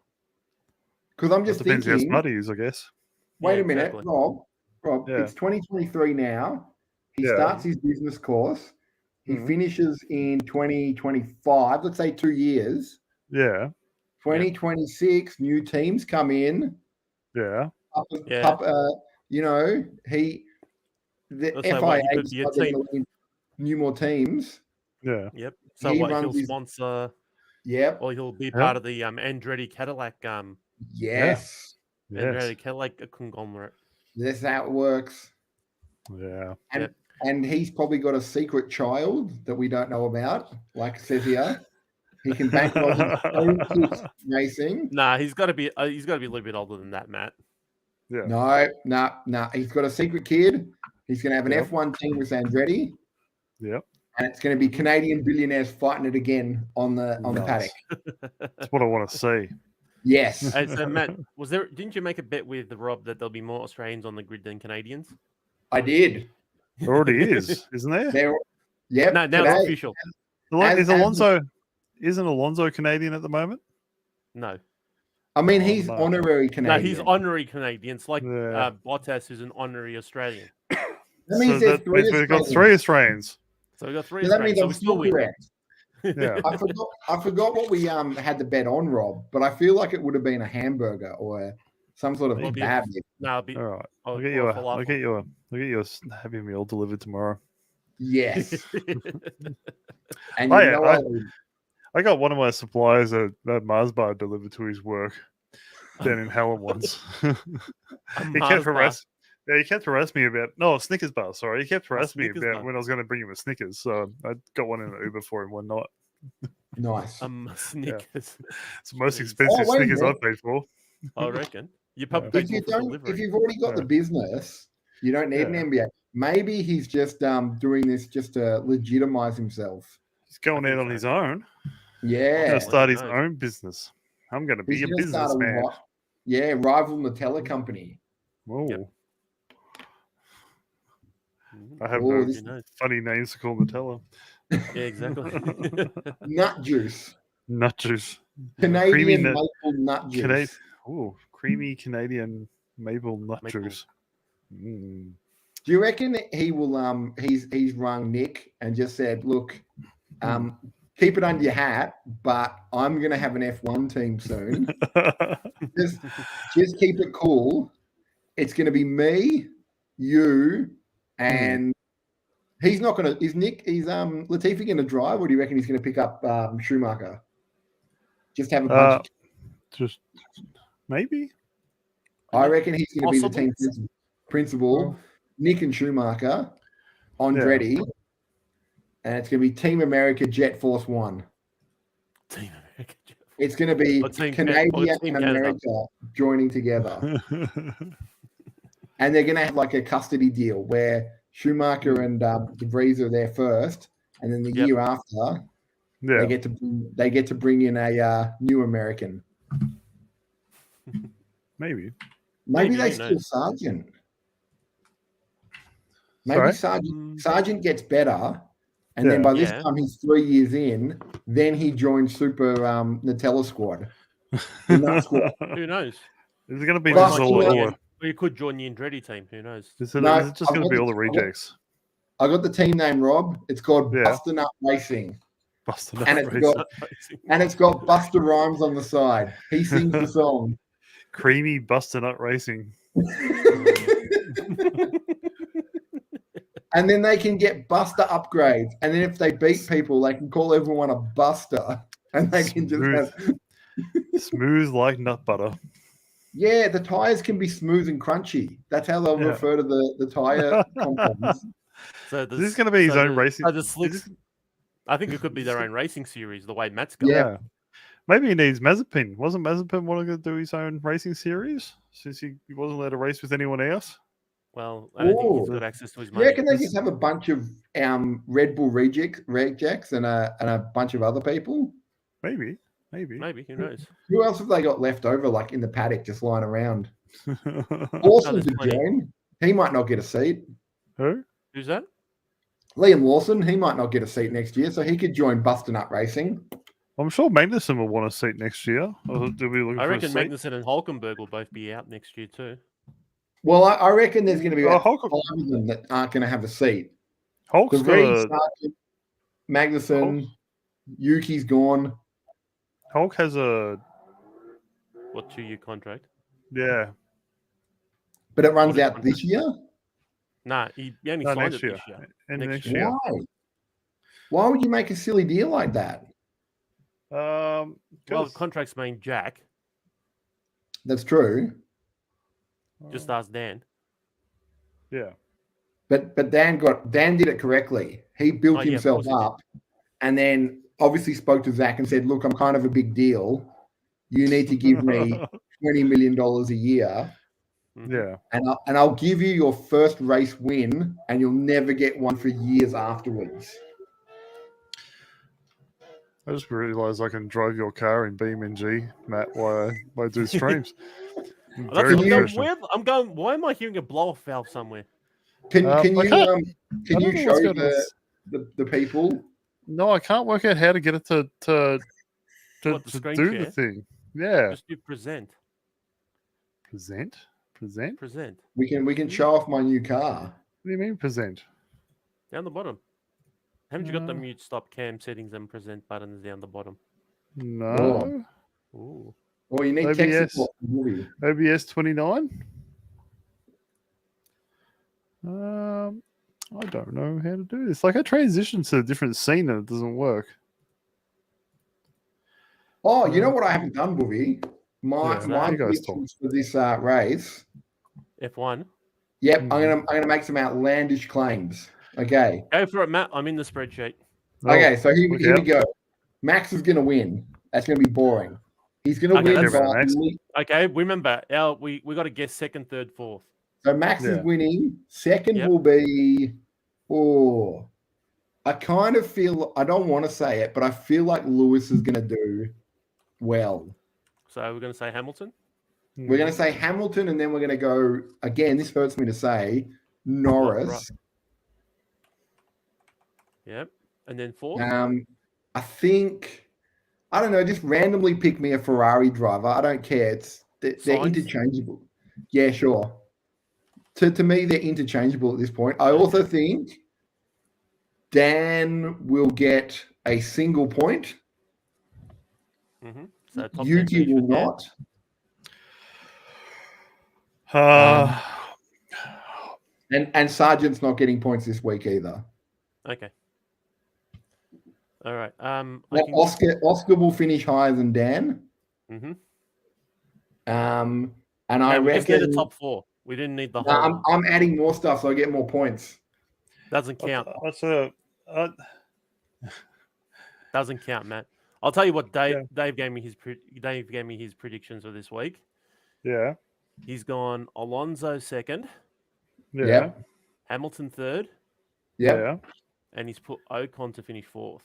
S3: Because I'm
S1: It
S3: just
S1: depends how
S3: thinking.
S1: smart he is, I guess.
S3: Wait
S2: Yeah,
S3: a minute,
S2: exactly.
S3: Rob.
S1: Yeah.
S3: It's 2023 now. He
S1: Yeah.
S3: starts his business course. He
S1: Mhm.
S3: finishes in 2025. Let's say 2 years.
S1: Yeah,
S3: 2026, new teams come in.
S1: yeah.
S2: Yeah.
S3: The
S2: That's like
S3: FIA
S2: what, he could be a
S3: decided they're
S2: team.
S3: gonna win new more teams.
S1: Yeah.
S2: Yep. So
S3: He
S2: what? He'll
S3: runs his-
S2: sponsor,
S3: Yep.
S2: or he'll be
S1: Yeah.
S2: part of the Andretti Cadillac
S3: Yes.
S1: Yes.
S2: Andretti Cadillac conglomerate.
S3: That's how it works.
S1: Yeah.
S3: And he's probably got a secret child that we don't know about, like it says here. He can bankroll his own kids racing.
S2: Nah, he's got to be a little bit older than that, Matt.
S1: Yeah.
S3: No. He's got a secret kid. He's going to have an
S1: Yep.
S3: F1 team with Andretti,
S1: Yep.
S3: and it's going to be Canadian billionaires fighting it again on the
S1: Nice.
S3: paddock.
S1: That's what I want to see.
S3: Yes.
S2: Hey, so Matt, didn't you make a bet with Rob that there'll be more Australians on the grid than Canadians?
S3: I did.
S1: There already is, isn't there?
S3: Yep.
S2: No, now
S3: today.
S2: it's official.
S1: Isn't Alonso Canadian at the moment?
S2: No.
S3: I mean,
S1: Oh,
S3: he's
S1: no.
S3: honorary
S2: No,
S3: Canadian.
S2: he's honorary Canadian. It's like
S1: Yeah.
S2: Bottas, who's an honorary Australian.
S3: That means
S1: So
S3: there's
S1: that
S3: three
S1: means we've got
S3: Australians.
S1: 3 Australians.
S2: So we got 3
S3: So that means
S2: Australians. So
S3: I'm
S2: we
S3: still
S2: still win.
S3: correct.
S1: Yeah.
S3: I forgot what we had the bet on, Rob, but I feel like it would have been a hamburger or some sort of
S2: Maybe
S3: kebab.
S2: No, it'll be,
S1: All right.
S2: or-
S1: I'll get
S2: or
S1: you a
S2: falafel.
S1: Happy Meal delivered tomorrow.
S3: Yes. And
S1: Oh,
S3: you
S1: yeah,
S3: know
S1: I got one of my suppliers a Mars bar delivered to his work down in Hallam once. He kept harassing me about Snickers bar. Sorry, he kept harassing me
S2: Snickers
S1: about
S2: bar.
S1: when I was going to bring him a Snickers. So I got one in an Uber for him one night.
S3: nice.
S2: Snickers.
S1: It's the most
S2: Jeez.
S1: expensive
S3: wait a
S1: Snickers
S3: minute.
S1: I've paid for.
S2: I reckon. You probably
S3: if
S2: paid
S3: you
S2: more for
S3: don't,
S2: delivery.
S3: if you've already got the business, you don't need an
S1: Yeah.
S3: MBA. Maybe he's just doing this just to legitimize himself.
S1: He's going
S2: think
S1: out on
S2: so.
S1: his own. He's
S3: Yeah.
S1: going to start his
S2: Nice.
S1: own business. I'm going to be
S3: He's
S1: a
S3: gonna start
S1: businessman.
S3: rival Nutella company.
S1: Whoa.
S2: Yep.
S1: I have
S3: Oh,
S1: no
S3: this-
S2: Who knows?
S1: funny names to call Nutella.
S2: Yeah, exactly.
S3: Nut juice.
S1: Nut juice.
S3: Canadian
S1: Creamy nut-
S3: maple nut juice.
S1: Creamy Canadian maple nut
S2: Maple.
S1: juice. Mm.
S3: Do you reckon he will he's rung Nick and just said, look, keep it under your hat, but I'm gonna have an F1 team soon. just keep it cool. It's gonna be me, you, and he's not gonna is Latifi gonna drive, or do you reckon he's gonna pick up Schumacher? Just have a bunch
S1: Just maybe.
S3: I reckon he's gonna be the
S2: Possible.
S3: team principal. Nick and Schumacher, Andretti, and it's going to be Team America Jet Force One.
S2: Team America.
S3: It's going to be
S2: Or Team
S3: Canada
S2: Team
S3: and
S2: Canada.
S3: America joining together, and they're going to have like a custody deal where Schumacher and De Vries are there first, and then the
S2: Yep.
S3: year after
S1: Yeah.
S3: they get to bring in a new American.
S1: Maybe.
S3: Maybe
S2: Maybe,
S3: they
S2: who
S3: steal
S2: knows?
S3: Sargent. Maybe
S1: Sorry?
S3: Sargent gets better, and then by this
S2: Yeah.
S3: time he's 3 years in. Then he joins Super Nutella Squad. The Nut Squad.
S2: Who knows?
S1: Is it going to be
S3: Well,
S1: just
S3: you
S1: all,
S3: know-
S1: all
S2: Or you could join the Andretti team. Who knows?
S1: is it,
S3: No,
S1: is it just
S3: I've
S1: going to
S3: got
S1: be all the
S3: the- I've got-
S1: rejects?
S3: I got the team name, Rob. It's called
S1: Yeah.
S3: Buster Nut Racing,
S1: Busted
S3: and
S1: up
S3: it's got Buster Rhymes on the side. He sings the song.
S1: Creamy Busted Nut Racing.
S3: And then they can get Buster upgrades. And then if they beat people, they can call everyone a Buster. And they can just
S1: Smooth.
S3: have,
S1: Smooth like nut butter.
S3: yeah, the tires can be smooth and crunchy. That's how they'll
S1: Yeah.
S3: refer to the tire compounds.
S2: So
S1: This is going to be his own racing.
S2: So the slicks. I think it could be their own racing series, the way Matt's going.
S3: Yeah.
S1: Maybe he needs Mazepin. Wasn't Mazepin wanting to do his own racing series since he wasn't allowed to race with anyone else?
S2: Well, I don't think he's
S3: Ooh.
S2: got access to his
S3: You
S2: money.
S3: reckon they just have a bunch of Red Bull rejects and a bunch of other people?
S1: Maybe.
S2: Maybe, who knows?
S3: Who else have they got left over, like in the paddock, just lying around?
S1: Who?
S3: Lawson
S2: there's
S3: to
S2: plenty.
S3: join. He might not get a seat.
S2: Who's that?
S3: Liam Lawson, he might not get a seat next year, so he could join Busting Up Racing.
S1: I'm sure Magnussen will want a seat next year. Or do we looking
S2: I
S1: for
S2: reckon
S1: a seat?
S2: Magnussen and Hulkenberg will both be out next year too.
S3: Well, I reckon there's going to be about
S1: Hulk-
S3: 5 of them that aren't going to have a seat.
S1: Hulk's
S3: The
S1: got
S3: Reed,
S1: a,
S3: Sargent, Magnussen, Yuki's gone.
S1: Hulk has a
S2: What 2-year contract?
S1: yeah.
S3: But it runs
S2: What is
S3: out this year?
S2: Nah, he only
S1: No,
S2: signed
S1: next
S2: it
S1: year.
S2: this year.
S1: And
S2: Next
S1: next
S2: year.
S1: year.
S3: Why? Why would you make a silly deal like that?
S2: Well,
S1: 'Cause-
S2: contracts mean Jack.
S3: That's true.
S2: Just ask Dan.
S1: yeah.
S3: But Dan did it correctly. He built
S2: Oh, yeah, of
S3: himself
S2: course he did.
S3: up and then obviously spoke to Zach and said, look, I'm kind of a big deal. You need to give me $20 million a year.
S2: Mhm.
S1: Yeah.
S3: And I'll give you your first race win, and you'll never get one for years afterwards.
S1: I just realised I can drive your car in BeamNG, Matt, while I do streams. I'm
S2: That's
S1: very
S2: what
S1: professional.
S2: I'm going. Why am I hearing a blow off valve somewhere?
S3: Can
S1: I
S3: you
S1: can't- I
S3: can
S1: don't
S3: you
S1: know
S3: show
S1: what's going on.
S3: the people?
S1: No, I can't work out how to get it to
S2: What, the
S1: to
S2: screen
S1: do
S2: share?
S1: the thing. Yeah.
S2: Just do present.
S1: Present?
S2: Present.
S3: We can show off my new car.
S1: What do you mean present?
S2: Down the bottom. Haven't you got the
S1: Uh,
S2: mute, stop, cam settings, and present buttons down the bottom?
S1: No.
S2: Ooh.
S3: Or you need tech
S1: OBS.
S3: support. Movie.
S1: OBS 29? I don't know how to do this. Like I transitioned to a different scene and it doesn't work.
S3: Oh, you know what I haven't done, Booby? My
S1: Yeah, you guys
S3: predictions for this race.
S2: F1.
S3: Yep,
S1: Mhm.
S3: I'm gonna make some outlandish claims. Okay.
S2: Go for it, Matt. I'm in the spreadsheet.
S1: Oh,
S3: Okay, so here
S1: look
S3: we
S1: out.
S3: go. Max is gonna win. That's gonna be boring. He's gonna
S2: Okay,
S3: win
S2: that's-
S3: by
S1: Max.
S2: Okay, remember, we got to guess second, third, fourth.
S3: so Max is
S1: Yeah.
S3: winning. Second
S2: Yep.
S3: will be I kind of feel I don't want to say it, but I feel like Lewis is gonna do well.
S2: So we're going to say Hamilton.
S3: We're gonna say Hamilton, and then we're gonna go again. This hurts me to say Norris.
S2: Yep. And then fourth.
S3: I think I don't know. Just randomly pick me a Ferrari driver. I don't care. They're
S2: Sainz?
S3: interchangeable. Yeah, sure. To me, they're interchangeable at this point. I also think Dan will get a single point.
S2: Mm-hmm. So top 10
S3: Yuki
S2: finish
S3: will
S2: with Dan.
S3: not. And Sargent's not getting points this week either.
S2: Okay. All right.
S3: Well, Oscar will finish higher than Dan.
S2: Mm-hmm.
S3: And I
S2: we just need
S3: reckon
S2: a top four. We didn't need the
S3: No,
S2: whole.
S3: I'm adding more stuff so I get more points.
S2: Doesn't count.
S1: That's a.
S2: Doesn't count, Matt. I'll tell you what. Dave
S1: Yeah.
S2: Dave gave me his predictions for this week.
S1: Yeah.
S2: He's gone Alonso second,
S1: Yeah.
S3: Yep.
S2: Hamilton third,
S3: Yeah.
S1: Yeah.
S2: and he's put Ocon to finish fourth.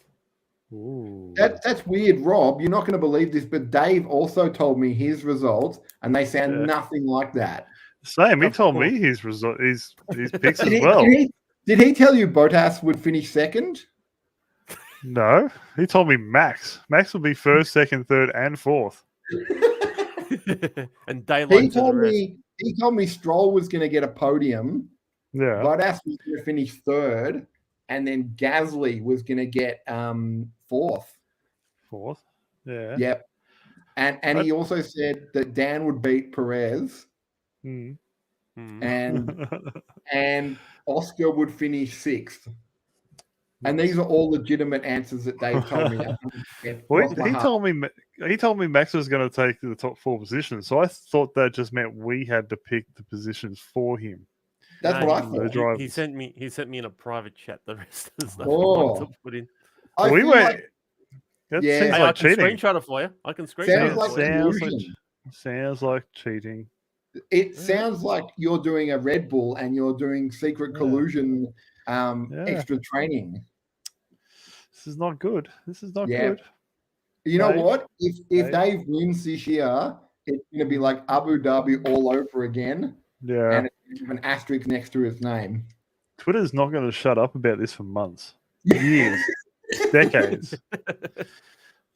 S1: Ooh.
S3: That's weird, Rob. You're not going to believe this, but Dave also told me his results, and they sound
S1: Yeah.
S3: nothing like that.
S1: Same. He
S2: Of
S1: told
S2: course.
S1: me his result, his picks
S3: Did
S1: as
S3: he,
S1: well.
S3: did he tell you Bottas would finish second?
S1: No, he told me Max. Max will be first, second, third, and fourth.
S2: And daylight
S3: He
S2: to the
S3: told
S2: rest.
S3: me Stroll was going to get a podium.
S1: Yeah.
S3: Bottas was going to finish third, and then Gasly was going to get fourth.
S1: Fourth. Yeah.
S3: Yep. And he also said that Dan would beat Perez,
S1: Mm.
S2: Hmm.
S3: and Oscar would finish sixth. And these are all legitimate answers that Dave told me.
S1: Well, he told me Max was going to take the top four positions, so I thought that just meant we had to pick the positions for him.
S3: That's
S2: No,
S3: what I
S2: he-
S3: thought.
S1: drivers.
S2: He sent me in a private chat the rest of the stuff he
S3: Oh.
S2: wanted to put in.
S3: I
S1: we
S3: feel
S1: were.
S3: like
S1: That
S3: Yeah.
S1: seems
S2: Hey, I
S1: like
S2: can
S1: cheating.
S2: screenshot it for you. I can screenshot
S3: Sounds
S2: it
S3: like
S2: for you.
S1: Sounds like cheating.
S3: it sounds like you're doing a Red Bull and you're doing secret
S1: Yeah.
S3: collusion
S1: Yeah.
S3: extra training.
S1: This is not good. This is not
S3: Yeah.
S1: good.
S3: You know
S1: Dave?
S3: what? If
S1: Dave?
S3: Dave wins this year, it's going to be like Abu Dhabi all over again,
S1: Yeah.
S3: and it's gonna have an asterisk next to his name.
S1: Twitter's not going to shut up about this for months, years, decades.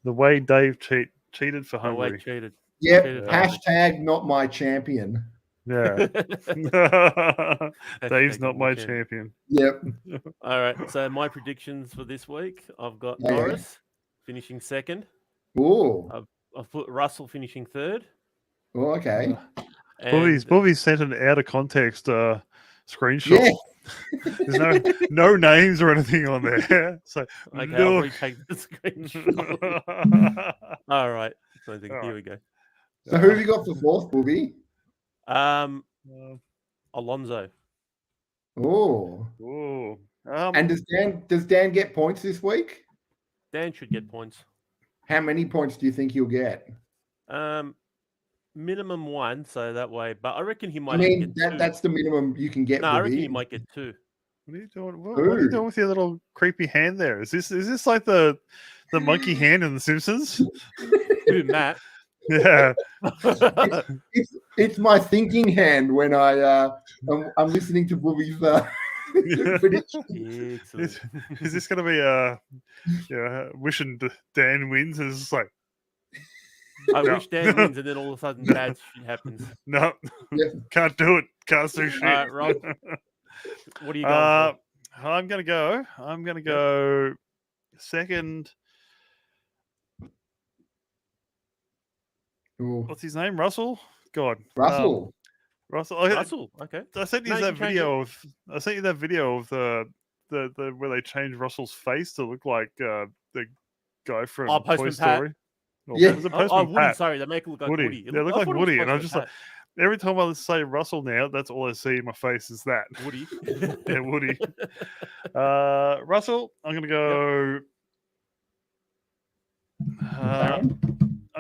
S1: The way Dave cheated for
S2: Oh, wait,
S1: Hungary.
S2: cheated.
S3: Yep.
S2: Cheated
S1: Yeah.
S3: Hashtag not my champion.
S1: Yeah.
S2: Hashtag
S1: Dave's not my
S2: champion.
S1: champion.
S3: Yep.
S2: All right. So my predictions for this week, I've got
S3: Okay.
S2: Norris finishing second.
S3: Oh.
S2: I've put Russell finishing third.
S3: Oh, okay.
S2: And
S1: Bobby sent an out of context screenshot.
S3: Yeah.
S1: There's no names or anything on there. So
S2: okay, I'll
S1: look.
S2: retake the screenshot. All right. So here we go.
S3: So who have you got for fourth, Booby?
S2: Alonso.
S3: Oh.
S1: Ooh.
S3: And does Dan get points this week?
S2: Dan should get points.
S3: How many points do you think he'll get?
S2: Minimum 1, so that way. But I reckon he might.
S3: I mean,
S2: get 2.
S3: that's the minimum you can get.
S2: No, I reckon
S3: Booby.
S2: he might get 2.
S1: What are you doing? What are you doing with your little creepy hand there? Is this like the monkey hand in The Simpsons?
S2: Who, Matt?
S1: Yeah.
S3: It's my thinking hand when I'm listening to Booby's prediction.
S2: Excellent.
S1: Is this going to be wishing Dan wins? And it's just like,
S2: I
S1: No.
S2: wish Dan wins, and then all of a sudden bad shit happens.
S1: no,
S3: Yeah.
S1: can't do it. Can't do shit.
S2: All right, Rob. What are you going for?
S1: I'm gonna go second.
S3: Ooh.
S1: What's his name? Russell. God.
S3: Russell.
S1: Russell.
S2: Russell. Okay.
S1: I sent you
S2: No, you
S1: that
S2: can change
S1: video of. I sent you that video of the where they changed Russell's face to look like the guy from Toy
S2: Postman Pat.
S1: Story. Or
S3: Yeah.
S1: was it
S2: Oh,
S1: Postman
S2: Woody.
S1: Pat?
S2: Sorry, they make it look like
S1: Woody.
S2: Woody.
S1: They look
S2: I
S1: like
S2: thought it was
S1: Woody, and I'm
S2: Postman
S1: just like,
S2: Pat.
S1: every time I say Russell now, that's all I see in my face is that.
S2: Woody.
S1: Yeah, Woody. Russell, I'm gonna go. I'm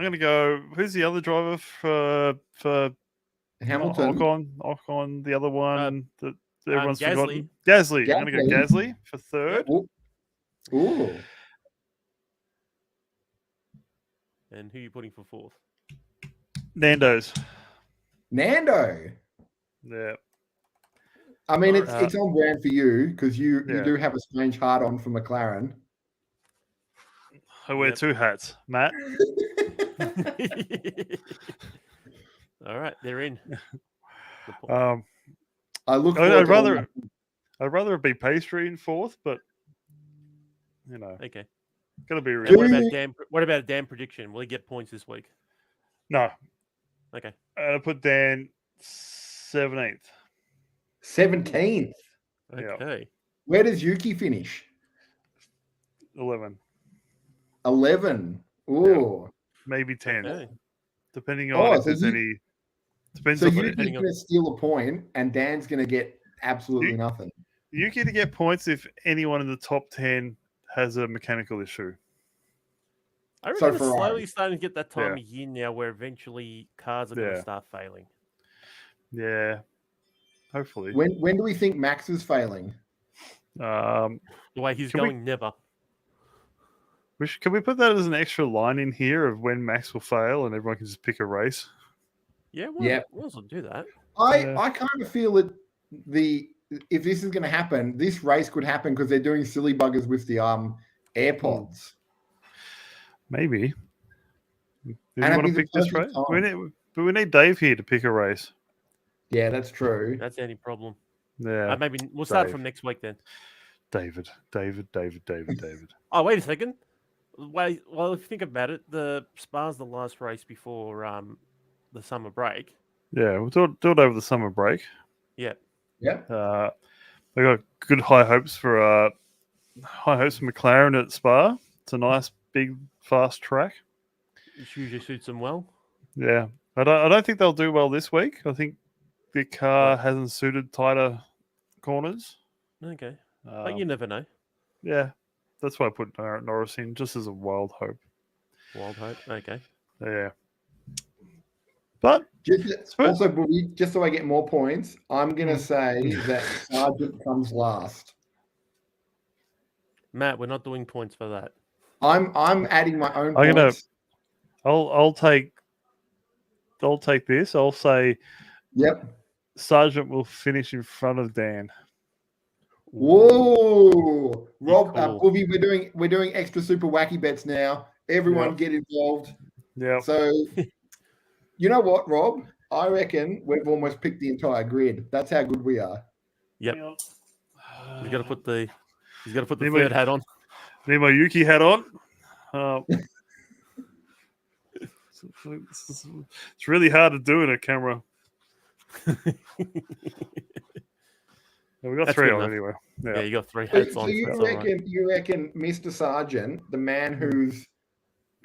S1: gonna go. Who's the other driver for
S3: Hamilton.
S1: Ocon, the other one that everyone's
S2: Gasly.
S1: forgotten. Gasly. I'm gonna go Gasly for third.
S3: Ooh.
S2: And who are you putting for fourth?
S1: Nando's.
S3: Nando.
S1: Yeah.
S3: I mean,
S1: Alright.
S3: it's on brand for you because you
S1: Yeah.
S3: do have a strange heart on for McLaren.
S1: I wear
S2: Yep.
S1: two hats, Matt.
S2: All right, they're in. Good point.
S3: I look.
S1: I'd
S3: forward to
S1: rather it be pastry in fourth, but
S2: Okay.
S1: gotta be
S2: And
S1: real.
S2: what about a Dan prediction? Will he get points this week?
S1: No,
S2: Okay.
S1: I put Dan 17th.
S3: 17th.
S1: Yeah.
S2: Okay.
S3: Where does Yuki finish?
S1: 11,
S3: 11. Ooh.
S1: maybe 10,
S2: Okay.
S1: depending
S3: Oh,
S1: on if
S3: so
S1: there's
S3: you-
S1: any. Depends
S3: So
S1: on
S3: Yuki's
S2: depending
S3: going to steal a point, and Dan's going to get absolutely nothing.
S1: you get to get points if anyone in the top 10 has a mechanical issue.
S2: I
S3: So
S2: reckon it's
S3: Ferrari.
S2: slowly starting to get that time
S1: Yeah.
S2: of year now where eventually cars are going
S1: Yeah.
S2: to start failing.
S1: Yeah, hopefully.
S3: When do we think Max is failing?
S2: The way he's
S1: Can we-
S2: going, never.
S1: Can we put that as an extra line in here of when Max will fail and everyone can just pick a race?
S2: Yeah,
S3: Yep.
S2: we'll also do that.
S1: Yeah.
S3: I kind of feel that if this is going to happen, this race could happen because they're doing silly buggers with the AirPods.
S1: Maybe. Do
S3: And
S1: you
S3: it'd
S1: want
S3: be
S1: to
S3: the
S1: pick this
S3: perfect
S1: race?
S3: time.
S1: But we need Dave here to pick a race.
S3: Yeah, that's true.
S2: That's the only problem.
S1: Yeah.
S2: Maybe we'll start
S1: Dave.
S2: from next week then.
S1: David.
S2: Oh, wait a second. Wait, well, if you think about it, the Spa's the last race before the summer break.
S1: Yeah, we'll do it over the summer break.
S2: Yeah.
S3: Yeah.
S1: We got good high hopes for McLaren at Spa. It's a nice, big, fast track.
S2: Which usually suits them well.
S1: Yeah, I don't think they'll do well this week. I think the car hasn't suited tighter corners.
S2: Okay. But you never know.
S1: Yeah, that's why I put Norris in just as a wild hope.
S2: Wild hope. Okay.
S1: Yeah. But
S3: Also, Boogie, just so I get more points, I'm gonna say that Sargent comes last.
S2: Matt, we're not doing points for that.
S3: I'm adding my own
S1: I'm gonna-
S3: points.
S1: I'll take this. I'll say
S3: Yep.
S1: Sargent will finish in front of Dan.
S3: Whoa, Rob,
S2: cool.
S3: Boogie, we're doing extra super wacky bets now. Everyone get involved.
S1: Yeah.
S3: So, you know what, Rob? I reckon we've almost picked the entire grid. That's how good we are.
S2: Yep. He's got to put the
S1: Anyway-
S2: third hat on.
S1: Need my Yuki hat on. It's really hard to do in a camera. We got
S2: That's
S1: 3
S2: good
S1: on
S2: enough.
S1: anyway.
S2: Yeah,
S1: Yeah.
S2: you got 3
S3: So,
S2: hats
S3: so
S2: on.
S3: you
S2: That's all right.
S3: reckon Mr. Sargent, the man whose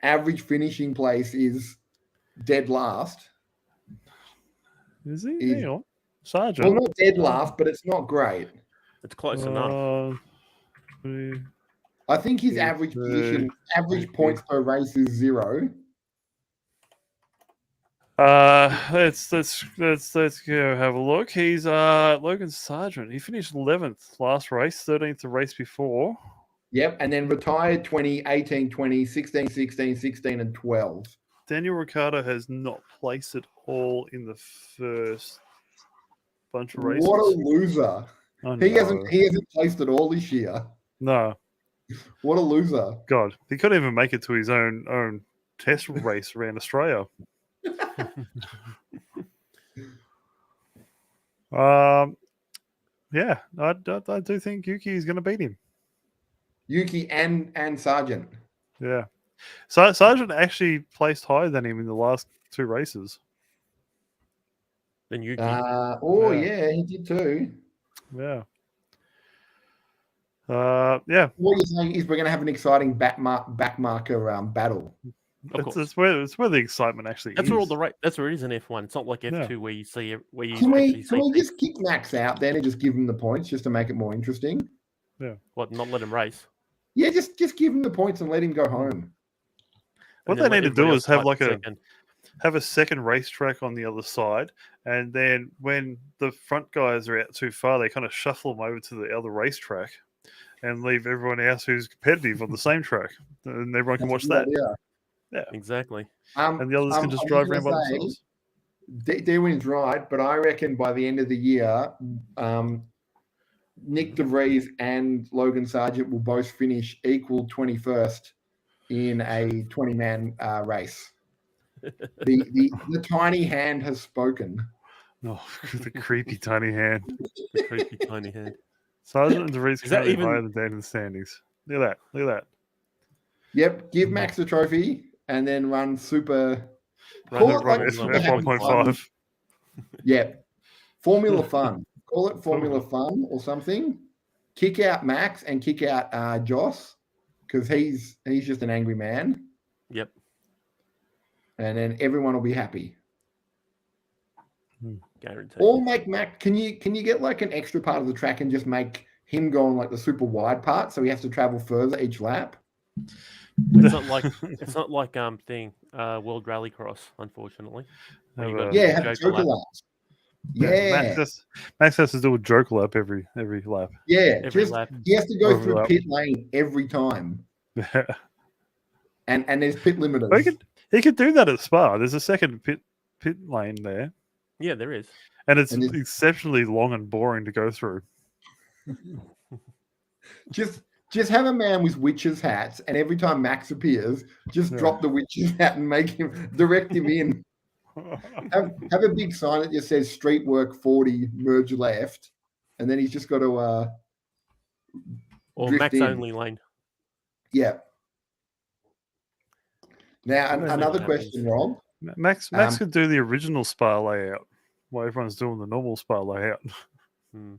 S3: average finishing place is dead last,
S1: Is he?
S3: He's-
S1: Hang on. Sargent.
S3: well, not dead last, but it's not great.
S2: It's close enough.
S3: I think his
S1: Yeah,
S3: average
S1: so-
S3: position, average points per race is 0.
S1: Let's go have a look. He's Logan Sargent. He finished 11th last race, 13th the race before.
S3: Yep, and then retired 20, 18, 20, 16, 16, 16, and 12.
S1: Daniel Ricciardo has not placed it all in the first bunch of races.
S3: What a loser!
S1: I
S3: He
S1: know.
S3: hasn't placed it all this year.
S1: No,
S3: What a loser!
S1: God, he couldn't even make it to his own test race around Australia. Yeah, I do think Yuki is going to beat him.
S3: Yuki and Sargent.
S1: Yeah, so Sargent actually placed higher than him in the last 2 races.
S2: Then Yuki.
S3: Yeah, he did too.
S1: Yeah. Yeah,
S3: What you're saying is we're going to have an exciting backmarker battle.
S2: Of course.
S1: it's where the excitement actually
S2: That's
S1: is.
S2: where all the that's where it is in F1. It's not like F2 where you see where you
S3: Can
S2: actually
S3: we
S2: see
S3: just kick Max out then and just give him the points just to make it more interesting?
S2: what not let him race.
S3: Yeah, just give him the points and let him go home.
S1: What
S2: And
S1: they
S2: then let
S1: need to do
S2: everybody
S1: is
S2: else
S1: have
S2: fight
S1: like
S2: for
S1: a
S2: second.
S1: have a second racetrack on the other side, and then when the front guys are out too far, they kind of shuffle them over to the other racetrack and leave everyone else who's competitive on the same track, and everyone can watch that.
S2: Exactly.
S1: And the others can just drive around by themselves.
S3: Dewin's right, but I reckon by the end of the year, Nick DeVries and Logan Sargent will both finish equal 21st in a 20-man race. The tiny hand has spoken.
S1: Oh, the creepy tiny hand.
S2: The creepy tiny head.
S1: Sargent and DeVries
S2: Is that
S1: currently
S2: even-
S1: higher than Dan in the standings. Look at that. Look at that.
S3: Yep, give Max the trophy and then run super.
S2: Run
S3: Call
S2: it,
S3: it like
S2: run it,
S3: super
S2: run it.
S3: having fun.
S1: F1.5.
S3: Yep. Formula Fun. Call it Formula Fun or something. Kick out Max and kick out Joss because he's just an angry man.
S2: Yep.
S3: And then everyone will be happy.
S2: Guaranteed.
S3: Or make Max. Can you get like an extra part of the track and just make him go on like the super wide part so he has to travel further each lap?
S2: It's not like World Rallycross, unfortunately. Where you
S1: Have
S2: got
S1: a-
S3: Yeah, have
S2: Joker
S3: Joker
S2: lap.
S3: laps. Yeah,
S1: Max has to do a joke lap every lap.
S3: yeah.
S2: Every
S3: Just
S2: lap.
S3: he has to go through
S1: Overlap.
S3: pit lane every time, and there's pit limiters.
S1: But he could do that at Spa. There's a second pit lane there,
S2: Yeah, there is.
S1: and it's
S3: And it's-
S1: exceptionally long and boring to go through.
S3: Just have a man with witches hats, and every time Max appears, just
S1: Yeah.
S3: drop the witches hat and make him direct him in. Have a big sign that just says "Street Work 40, merge left," and then he's just got to
S2: Or
S3: drift
S2: max
S3: in.
S2: only lane.
S3: Yeah. Now
S2: Sometimes
S3: another
S2: that
S3: question,
S2: happens.
S3: Rob.
S1: Max could do the original Spa layout while everyone's doing the normal Spa layout.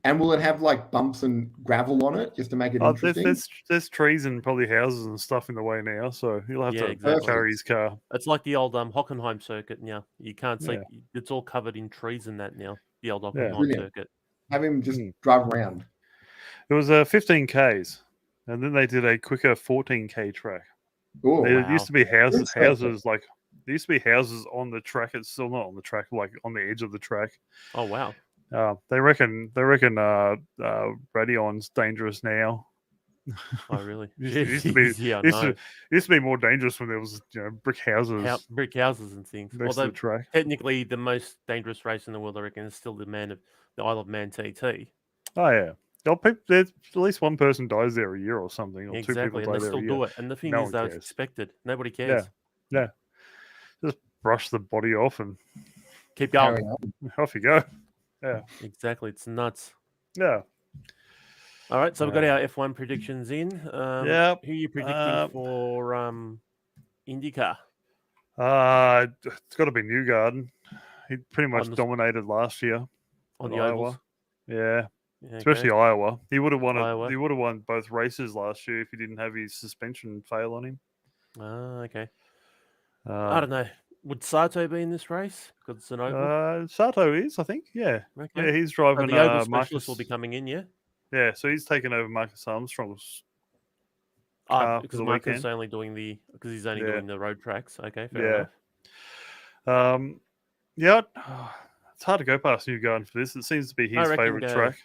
S3: And will it have like bumps and gravel on it just to make it
S1: Oh,
S3: interesting?
S1: there's trees and probably houses and stuff in the way now, so he'll have
S2: Yeah,
S1: to
S2: exactly.
S1: carry his car.
S2: It's like the old Hockenheim circuit now. You can't see
S1: Yeah.
S2: it's all covered in trees and that now. The old
S1: Yeah.
S2: Hockenheim
S3: Brilliant.
S2: circuit.
S3: Have him just drive around.
S1: It was 15 Ks. And then they did a quicker 14K track.
S3: Oh,
S1: There
S2: wow.
S1: used to be houses
S3: Interesting.
S1: like there used to be houses on the track. It's still not on the track, like on the edge of the track.
S2: Oh wow.
S1: They reckon Radion's dangerous now.
S2: Oh really?
S1: Used to be-
S2: Jeez, yeah, I
S1: Used
S2: know.
S1: to be more dangerous when there was brick houses
S2: Brick houses and things.
S1: next to
S2: Although
S1: the track.
S2: technically the most dangerous race in the world, I reckon, is still the Isle of Man TT.
S1: Oh yeah. There's at least one person dies there a year or something, or
S2: Exactly,
S1: two people
S2: and
S1: die
S2: they
S1: there
S2: still
S1: a year.
S2: do it. And the thing
S1: No
S2: is,
S1: one
S2: though, it's
S1: cares.
S2: expected. Nobody cares.
S1: Yeah. Just brush the body off and
S2: Keep going.
S3: carry on.
S1: off you go.
S2: Exactly, it's nuts.
S1: Yeah.
S2: All right, so we've got our F1 predictions in.
S1: Yep,
S2: Who are you predicting for IndyCar?
S1: It's got to be Newgarden. He pretty much
S2: On the-
S1: dominated last year
S2: On
S1: at
S2: the ovals?
S1: Iowa. Yeah,
S2: Yeah,
S1: especially
S2: okay.
S1: Iowa. He would have won
S2: Iowa.
S1: it. He would have won both races last year if he didn't have his suspension fail on him.
S2: Okay. I don't know. Would Sato be in this race? Because it's an oval.
S1: Sato is, I think. Yeah,
S2: Okay.
S1: yeah. He's
S2: So
S1: driving
S2: the oval
S1: Marcus.
S2: specialist will be coming in, yeah?
S1: Yeah, so he's taken over Marcus Armstrong's car for
S2: Because
S1: the
S2: Marcus
S1: weekend.
S2: is only doing because he's only
S1: Yeah.
S2: doing the road tracks. Okay, fair
S1: Yeah.
S2: enough.
S1: Yeah. It's hard to go past Newgarden for this. It seems to be his
S2: reckon
S1: favorite
S2: go-
S1: track.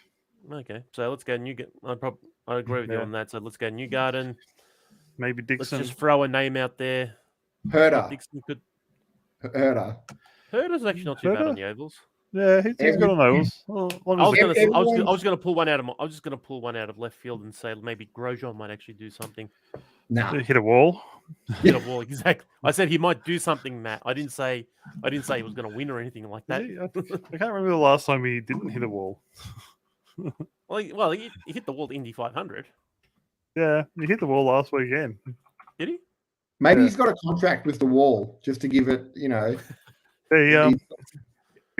S2: Okay, so let's go I agree with you
S1: Yeah.
S2: on that. So let's go Newgarden.
S1: Maybe
S2: Let's
S1: Dixon.
S2: just throw a name out there.
S3: Herder.
S2: Dixon could.
S3: Herder.
S2: Herder's actually not too bad on
S1: Herder?
S2: the ovals.
S1: Yeah, he's got an ovals. Well, as long
S2: I was
S1: as
S2: gonna,
S1: it-
S2: I was
S3: everyone-
S2: gonna pull one out of, I was just gonna pull one out of left field and say maybe Grosjean might actually do something.
S3: Nah.
S1: hit a wall.
S2: Hit a wall, exactly. I said he might do something, Matt. I didn't say he was gonna win or anything like that.
S1: I can't remember the last time he didn't hit a wall.
S2: Well, he hit the wall at Indy 500.
S1: Yeah, he hit the wall last weekend.
S2: Did he?
S3: Maybe
S1: Yeah.
S3: he's got a contract with the wall just to give it,
S1: He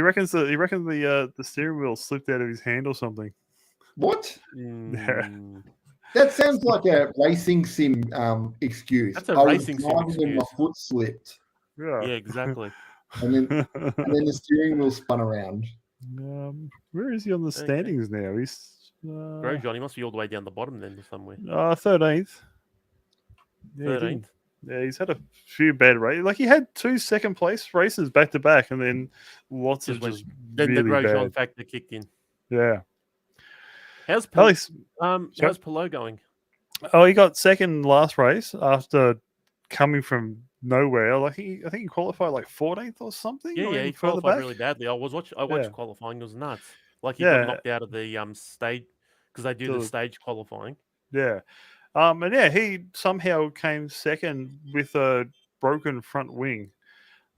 S1: reckons the steering wheel slipped out of his hand or something.
S3: What?
S2: Mm,
S3: That sounds like a racing sim excuse.
S2: That's a
S3: I was
S2: racing sim
S3: driving and my
S2: excuse.
S3: foot slipped,
S2: yeah, exactly.
S3: and then the steering wheel spun around.
S1: Where is he on the standings now? He's
S2: Grosjean, he must be all the way down the bottom then or somewhere.
S1: 13th. Yeah,
S2: 13th.
S1: Yeah, he's had a few bad races. Like he had 2 second place races back to back, and then lots
S2: Just
S1: of
S2: went-
S1: just
S2: Then the
S1: really
S2: Grosjean
S1: bad.
S2: factor kicked in.
S1: Yeah.
S2: How's
S1: Alex,
S2: how's Pelot going?
S1: oh, he got second last race after coming from nowhere. Like I think he qualified like 14th or something.
S2: Yeah,
S1: or
S2: yeah,
S1: even
S2: he
S1: further
S2: qualified
S1: back.
S2: really badly. I watched
S1: Yeah.
S2: qualifying. It was nuts. Like he
S1: Yeah.
S2: got knocked out of the stage because they do the
S1: The-
S2: stage qualifying.
S1: Yeah. And yeah, he somehow came second with a broken front wing.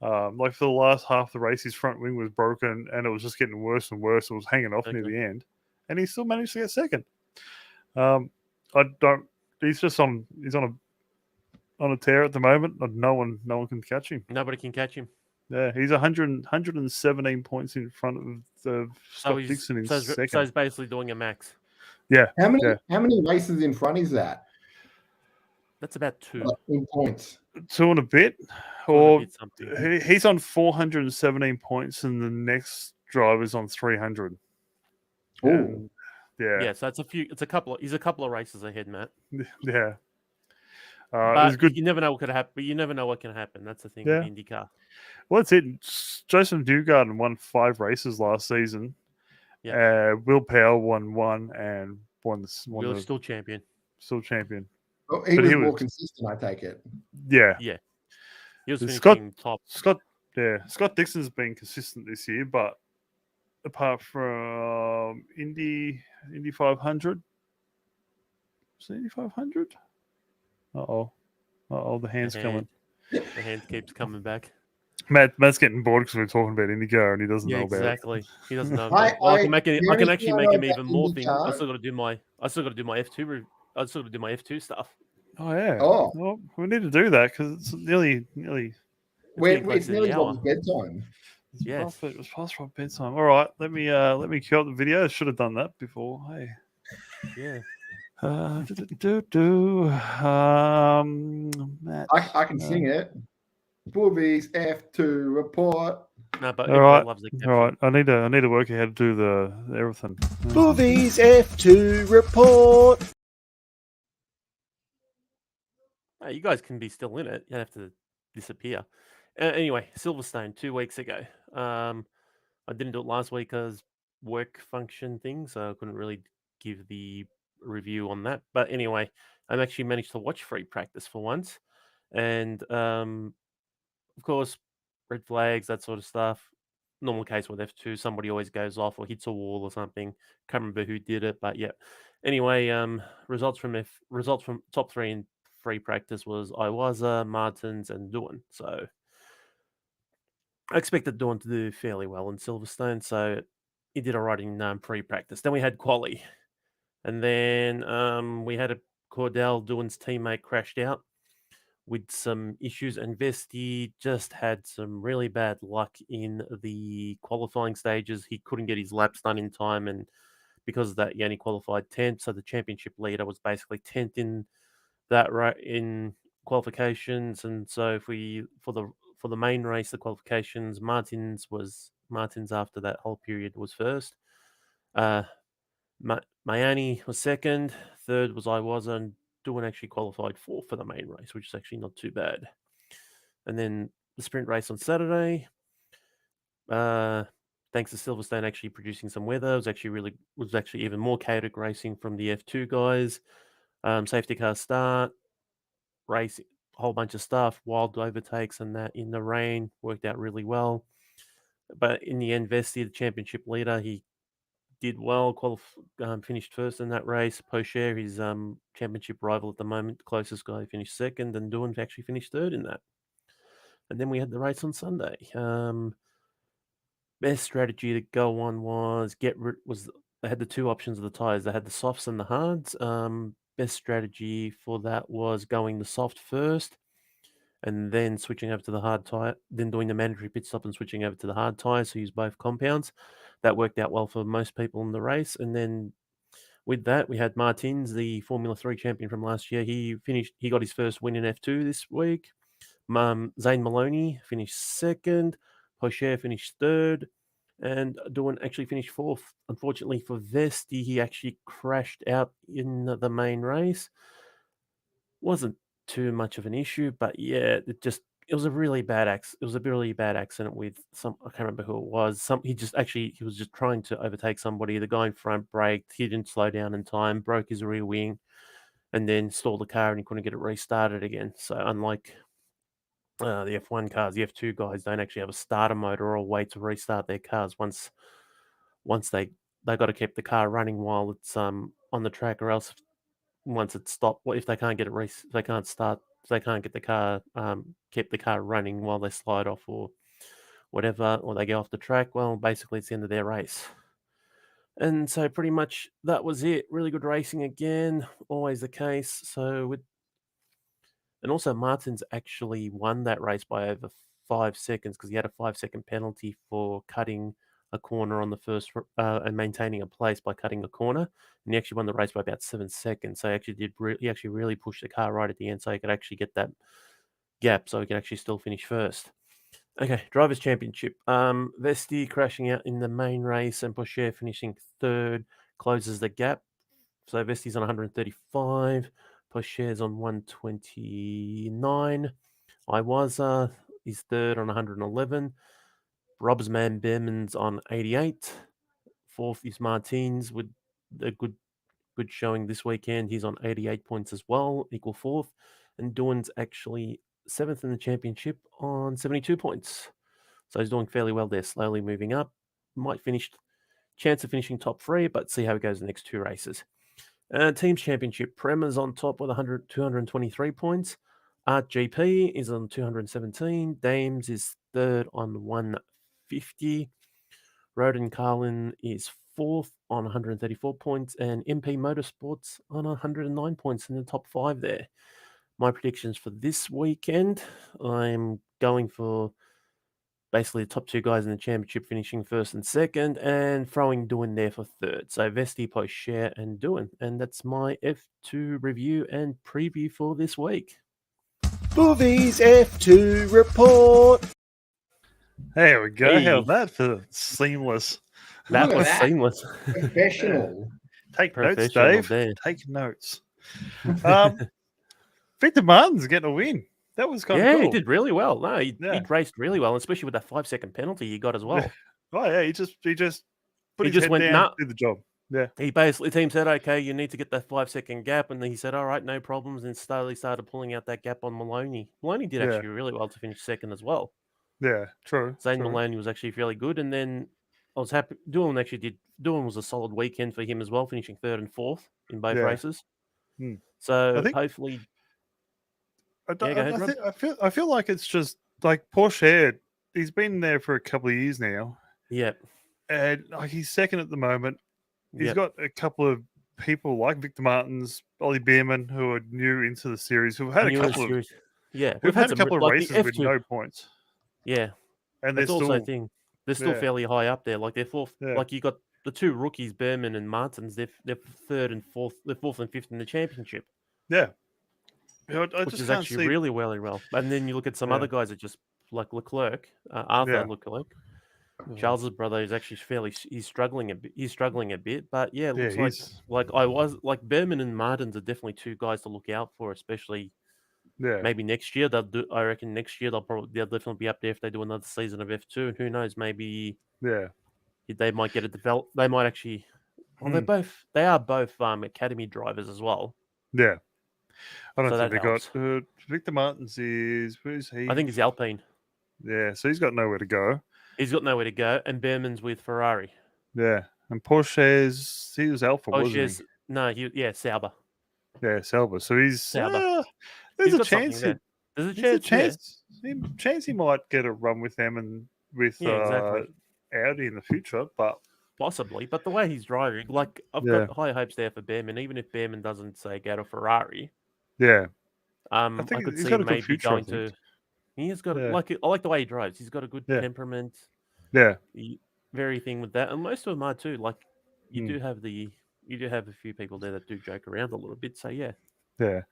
S1: Like for the last half of the race, his front wing was broken, and it was just getting worse and worse. It was hanging off near
S2: Okay.
S1: the end, and he still managed to get second. I don't. He's just on. He's on a tear at the moment. No one can catch him.
S2: Nobody can catch him.
S1: Yeah, he's 117 points in front of the
S2: So
S1: Scott
S2: he's
S1: Dixon in
S2: so
S1: second.
S2: he's basically doing a max.
S1: Yeah,
S3: How many
S1: Yeah.
S3: how many races in front is that?
S2: That's about 2.
S3: Like, in points.
S1: 2 and a bit.
S2: Two and a
S1: Or
S2: bit something.
S1: he's on 417 points, and the next driver's on 300.
S3: Oh,
S1: And,
S2: Yeah.
S1: yeah,
S2: So it's a couple. He's a couple of races ahead, Matt.
S1: yeah. It
S2: But
S1: was good.
S2: you never know what could happen. But you never know what can happen. That's the thing
S1: Yeah.
S2: with IndyCar.
S1: Well, that's it. Joseph Newgarden won 5 races last season. Will Powell won 1 and won
S2: We're
S1: the
S2: still champion.
S1: still champion.
S3: oh, he
S1: But
S3: was
S1: he
S3: more
S1: was-
S3: consistent, I take it.
S1: Yeah,
S2: He was
S1: Scott-
S2: finishing top.
S1: Scott Dixon's been consistent this year, but apart from Indy 500, is it Indy 500? Uh oh, the hand's coming.
S2: The hand keeps coming back.
S1: Matt's getting bored because we're talking about IndyCar and he doesn't
S2: Yeah,
S1: know about it.
S2: exactly. He doesn't know.
S3: I-
S2: About well, I
S3: I-
S2: can make it.
S3: the
S2: I can
S3: only
S2: actually
S3: thing I
S2: make
S3: know
S2: him
S3: about
S2: even more thing. I
S3: IndyCar-
S2: still got to do my. I still got to do my F2. I still got to do my F2 stuff.
S1: Oh yeah.
S3: Oh.
S1: Well, we need to do that because it's nearly.
S2: getting close
S3: It's
S2: to the
S3: nearly
S2: hour.
S3: Bob's bedtime.
S2: Yes.
S1: It was past my bedtime. All right, let me cue up the video. I should have done that before. Hey.
S2: Yeah.
S1: Matt.
S3: I can sing it. Boobies F2 report.
S2: No, but
S1: All
S2: everyone
S1: right,
S2: loves the
S1: all
S2: caption.
S1: right. I need to work out how to do the everything.
S7: Movies F2 report.
S2: You guys can be still in it. You have to disappear. Anyway, Silverstone 2 weeks ago. I didn't do it last week because work function thing, so I couldn't really give the review on that. But anyway, I actually managed to watch free practice for once, and of course, red flags, that sort of stuff. Normal case with F2, somebody always goes off or hits a wall or something. Can't remember who did it, but yeah. Anyway, results from top three in free practice was Iwaza, Martins, and Duan. So I expected Dawn to do fairly well in Silverstone, so he did all right in pre-practice. Then we had quali, and then we had a Cordell, Dawn's teammate, crashed out with some issues, and Vesti just had some really bad luck in the qualifying stages. He couldn't get his laps done in time, and because of that, he only qualified 10th. So the championship leader was basically 10th in that in qualifications, and so if we for the main race, the qualifications, Martins after that whole period was first. Miami was second, third was Iwaza, and Duan actually qualified fourth for the main race, which is actually not too bad. And then the sprint race on Saturday, thanks to Silverstone actually producing some weather, was actually even more chaotic racing from the F2 guys. Safety car start, race, a whole bunch of stuff, wild overtakes and that in the rain, worked out really well. But in the end, Vesti, the championship leader, he did well, finished first in that race. Pocher, his championship rival at the moment, closest guy, finished second, and Duan actually finished third in that. And then we had the race on Sunday. Best strategy to go on was they had the two options of the tires. They had the softs and the hards. Best strategy for that was going the soft first, and then switching over to the hard tire, then doing the mandatory pit stop and switching over to the hard tires. So use both compounds. That worked out well for most people in the race. And then with that, we had Martins, the Formula 3 champion from last year. He got his first win in F2 this week. Zane Maloney finished second. Pocher finished third. And Dawn actually finished fourth. Unfortunately for Vesti, he actually crashed out in the main race. Wasn't too much of an issue, but yeah, it was a really bad accident. It was a really bad accident with I can't remember who it was. He was just trying to overtake somebody. The guy in front braked. He didn't slow down in time, broke his rear wing, and then stalled the car, and he couldn't get it restarted again. So unlike the F1 cars, the F2 guys don't actually have a starter motor or a way to restart their cars once they got to keep the car running while it's on the track, or else once it's stopped, if they can't get it they can't start, they can't get the car, keep the car running while they slide off or whatever, or they go off the track, well, basically it's the end of their race. And so pretty much that was it. Really good racing again, always the case. And also Martins actually won that race by over 5 seconds because he had a 5-second penalty for cutting a corner on the first and maintaining a place by cutting a corner, and he actually won the race by about 7 seconds. So he actually really pushed the car right at the end, so he could actually get that gap, so he could actually still finish first. Okay, drivers' championship. Vesti crashing out in the main race, and Pocher finishing third closes the gap. So Vesti's on 135, Pocher's on 129. Iwaza is third on 111. Rob's man Behrman's on 88. Fourth is Martins with a good showing this weekend. He's on 88 points as well, equal fourth. And Dawn's actually seventh in the championship on 72 points. So he's doing fairly well there, slowly moving up. Chance of finishing top 3, but see how it goes the next 2 races. Teams championship, Prema's on top with 223 points. Art GP is on 217. Dames is third on 150. Roden Carlin is fourth on 134 points, and MP Motorsports on 109 points in the top 5 there. My predictions for this weekend, I'm going for basically the top 2 guys in the championship finishing first and second, and throwing Duan there for third. So Vesti, Pocher, and Duan. And that's my F2 review and preview for this week.
S7: Movies F2 report.
S1: There we go.
S2: Hey.
S1: How's that for seamless?
S2: That
S3: Look at
S2: was
S3: that.
S2: seamless.
S3: Professional.
S1: Take notes,
S2: Professional
S1: Dave.
S2: there.
S1: Take notes. Victor Martin's getting a win. That was kind of
S2: Yeah,
S1: cool.
S2: he did really well. No, he
S1: Yeah.
S2: raced really well, especially with that 5-second penalty he got as well.
S1: Oh yeah, he just put
S2: He
S1: his
S2: just
S1: head
S2: went,
S1: down,
S2: "Nah."
S1: did the job. Yeah,
S2: He basically, team said, "Okay, you need to get that 5-second gap," and then he said, "All right, no problems," and slowly started pulling out that gap on Maloney. Maloney did
S1: Yeah.
S2: actually really well to finish second as well.
S1: yeah, true.
S2: Zane
S1: true.
S2: Maloney was actually fairly good, and then I was happy. Doohan was a solid weekend for him as well, finishing third and fourth in both
S1: Yeah.
S2: races.
S1: Hmm.
S2: So
S1: I think-
S2: hopefully,
S1: I,
S2: Yeah, go ahead,
S1: I,
S2: Rob.
S1: I feel like it's just like Porsche. He's been there for a couple of years now,
S2: yeah,
S1: and like he's second at the moment. He's
S2: yeah,
S1: got a couple of people like Victor Martins, Ollie Bierman, who are new into the series, who've had a couple of
S2: yeah,
S1: who've had a couple of
S2: like
S1: races
S2: the
S1: with
S2: F2.
S1: no points,
S2: Yeah,
S1: and they're
S2: that's also a
S1: still
S2: thing. They're still
S1: yeah.
S2: fairly high up there. Like they're fourth.
S1: Yeah.
S2: Like you got the two rookies, Berman and Martins. They're third and fourth. They're fourth and fifth in the championship,
S1: yeah. I
S2: which
S1: just
S2: is
S1: can't
S2: actually
S1: see.
S2: really well. And then you look at some
S1: Yeah.
S2: other guys that just like Leclerc, Arthur
S1: Yeah.
S2: Leclerc.
S1: Oh.
S2: Charles's brother is actually he's struggling a bit. He's struggling a bit, but yeah, it
S1: Yeah,
S2: looks like Berman and Martins are definitely two guys to look out for, especially
S1: yeah,
S2: maybe next year. I reckon next year they'll definitely be up there if they do another season of F2. And who knows, maybe
S1: yeah,
S2: they might get a develop. They might actually. Well, they are both academy drivers as well.
S1: yeah. I don't
S2: So
S1: think
S2: that
S1: they
S2: helps.
S1: got Victor Martins is where's he?
S2: I think it's Alpine.
S1: Yeah, so he's got nowhere to go.
S2: He's got nowhere to go, and Berman's with Ferrari.
S1: Yeah, and Porsche's he was Alpha, wasn't
S2: Porsche's Sauber.
S1: he? Yeah, Sauber. So he's
S2: Sauber.
S1: there's
S2: He's
S1: a
S2: got something
S1: chance.
S2: there. There's a
S1: There's
S2: chance.
S1: Chance he might get a run with them and with
S2: Yeah, exactly.
S1: Audi in the future, but
S2: Possibly, but the way he's driving, like I've
S1: Yeah.
S2: got high hopes there for Berman. Even if Berman doesn't say go to Ferrari,
S1: yeah,
S2: I
S1: think
S2: could
S1: he's
S2: see
S1: got
S2: him
S1: a good
S2: maybe
S1: future, I
S2: going
S1: think.
S2: to. He has got
S1: Yeah.
S2: I like the way he drives. He's got a good
S1: Yeah.
S2: temperament.
S1: yeah,
S2: Very thing with that, and most of them are too. Like you
S1: Hmm.
S2: do have a few people there that do joke around a little bit. So yeah,
S1: yeah.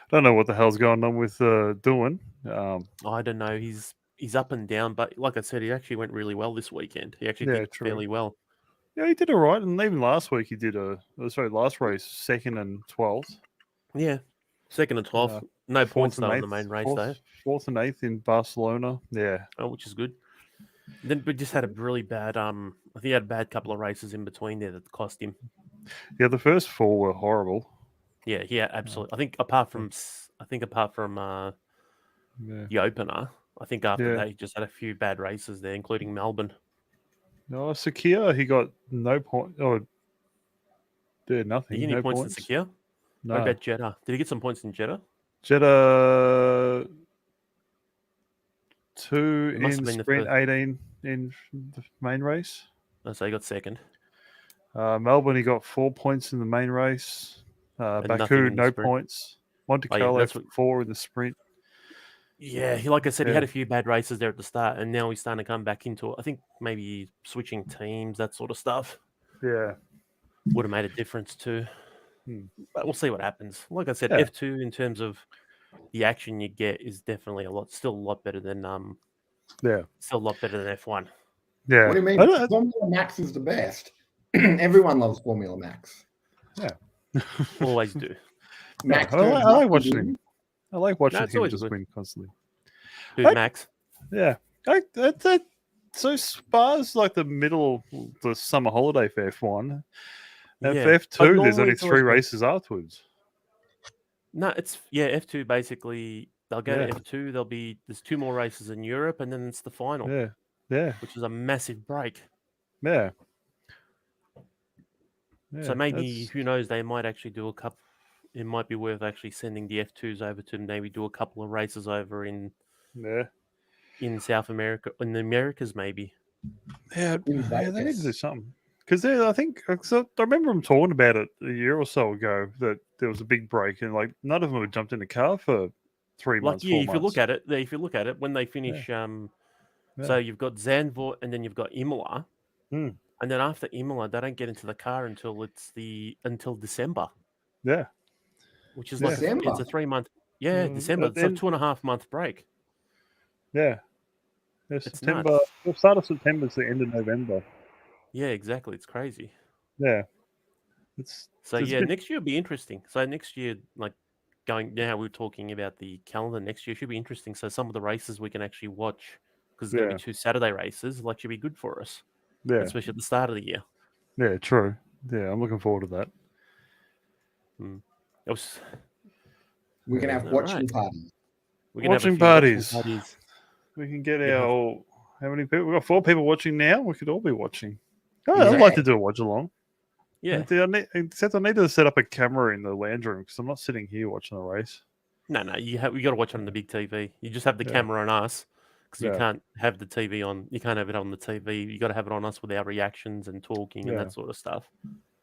S1: I don't know what the hell's going on with Doohan.
S2: I don't know. He's up and down, but like I said, he actually went really well this weekend. He actually
S1: Yeah,
S2: did
S1: true.
S2: fairly well.
S1: Yeah, he did all right, and even last week he did last race 2nd and 12th.
S2: Yeah, second and 12th. No points though in the main race though.
S1: 4th and 8th in Barcelona. Yeah,
S2: Which is good. Then we just had a really bad. I think he had a bad couple of races in between there that cost him.
S1: yeah. The first 4 were horrible.
S2: Yeah, absolutely. I think apart from
S1: Yeah.
S2: the opener, I think after
S1: Yeah.
S2: that he just had a few bad races there, including Melbourne.
S1: No, Sakia, he got no point. Oh,
S2: Did
S1: nothing.
S2: he get any
S1: No
S2: points
S1: points.
S2: in Sakia?
S1: No.
S2: What about Jeddah? Did he get some points in Jeddah?
S1: Jeddah 2
S2: It must have
S1: in
S2: been the
S1: sprint,
S2: first-
S1: 18 in the main race.
S2: So he got second.
S1: Melbourne, he got 4 points in the main race.
S2: And
S1: Baku,
S2: nothing in the
S1: no
S2: sprint.
S1: points. Monte
S2: Oh, yeah,
S1: Carlo,
S2: that's what-
S1: 4 in the sprint.
S2: Yeah, like I said, he
S1: Yeah.
S2: had a few bad races there at the start, and now he's starting to come back into it. I think maybe switching teams, that sort of stuff,
S1: Yeah.
S2: would have made a difference too. But we'll see what happens. Like I said,
S1: Yeah.
S2: F2 in terms of the action you get is definitely still a lot better than
S1: Yeah.
S2: F1.
S1: Yeah.
S3: What do you mean?
S1: I don't-
S3: Formula Max is the best. Everyone loves Formula Max.
S2: Always do.
S3: Max
S1: I like
S3: turns up
S1: watching
S3: and
S1: him. I like watching
S2: it's
S1: him
S2: always
S1: just
S2: good.
S1: win constantly.
S2: Who's
S1: Hey,
S2: Max?
S1: Yeah. So Spa's like the middle of the summer holiday for F1. And
S2: Yeah.
S1: for
S2: But
S1: F2, there's
S2: normally
S1: only
S2: it's always
S1: 3
S2: been-
S1: races afterwards.
S2: No, F2 basically. They'll go
S1: Yeah.
S2: to F2. There's 2 more races in Europe, and then it's the final,
S1: Yeah. Yeah.
S2: which is a massive break.
S1: Yeah.
S2: So maybe, who knows, they might actually do a couple. It might be worth actually sending the F2s over to maybe do a couple of races over in South America, in the Americas, maybe.
S1: Yeah,
S3: In
S1: they need to
S3: Vegas.
S1: do something. Because I think so I remember them talking about it a year or so ago that there was a big break and like none of them had jumped in the car for 3 months.
S2: Like, yeah,
S1: 4
S2: if you look at it, when they finish,
S1: Yeah.
S2: so you've got Zandvoort and then you've got Imola,
S1: Hmm.
S2: and then after Imola, they don't get into the car until December,
S1: Yeah.
S2: which is
S1: Yeah.
S2: like it's
S3: December?
S2: a 3-month. Yeah,
S1: Mm,
S2: December.
S1: but
S2: It's a
S1: then-
S2: 2.5-month break.
S1: Yeah. Yeah,
S2: It's
S1: September.
S2: nuts.
S1: The start of September to the end of November.
S2: Yeah, exactly. It's crazy.
S1: Yeah. It's
S2: So
S1: It's
S2: yeah,
S1: good.
S2: next year will be interesting. So next year, like going now, we're talking about the calendar next year. Should be interesting. So some of the races we can actually watch because there's going to
S1: Yeah.
S2: be 2 Saturday races. Like, should be good for us,
S1: Yeah.
S2: especially at the start of the year.
S1: Yeah. True. Yeah. I'm looking forward to that.
S2: It was,
S3: We can
S1: Yeah.
S3: have
S2: All
S3: watching
S2: right.
S3: parties.
S2: we can have a
S1: Watching
S2: few
S1: parties.
S2: parties.
S1: We can get
S2: We have-
S1: our. How many people? We've got 4 people watching now. We could all be watching. Oh,
S2: Yeah.
S1: I'd like to do a watch along.
S2: Yeah.
S1: Except I need to set up a camera in the lounge room because I'm not sitting here watching the race.
S2: No, you got to watch it on the big TV. You just have the
S1: Yeah.
S2: camera on us because you
S1: Yeah.
S2: can't have the TV on. You can't have it on the TV. You got to have it on us with our reactions and talking and
S1: Yeah.
S2: that sort of stuff.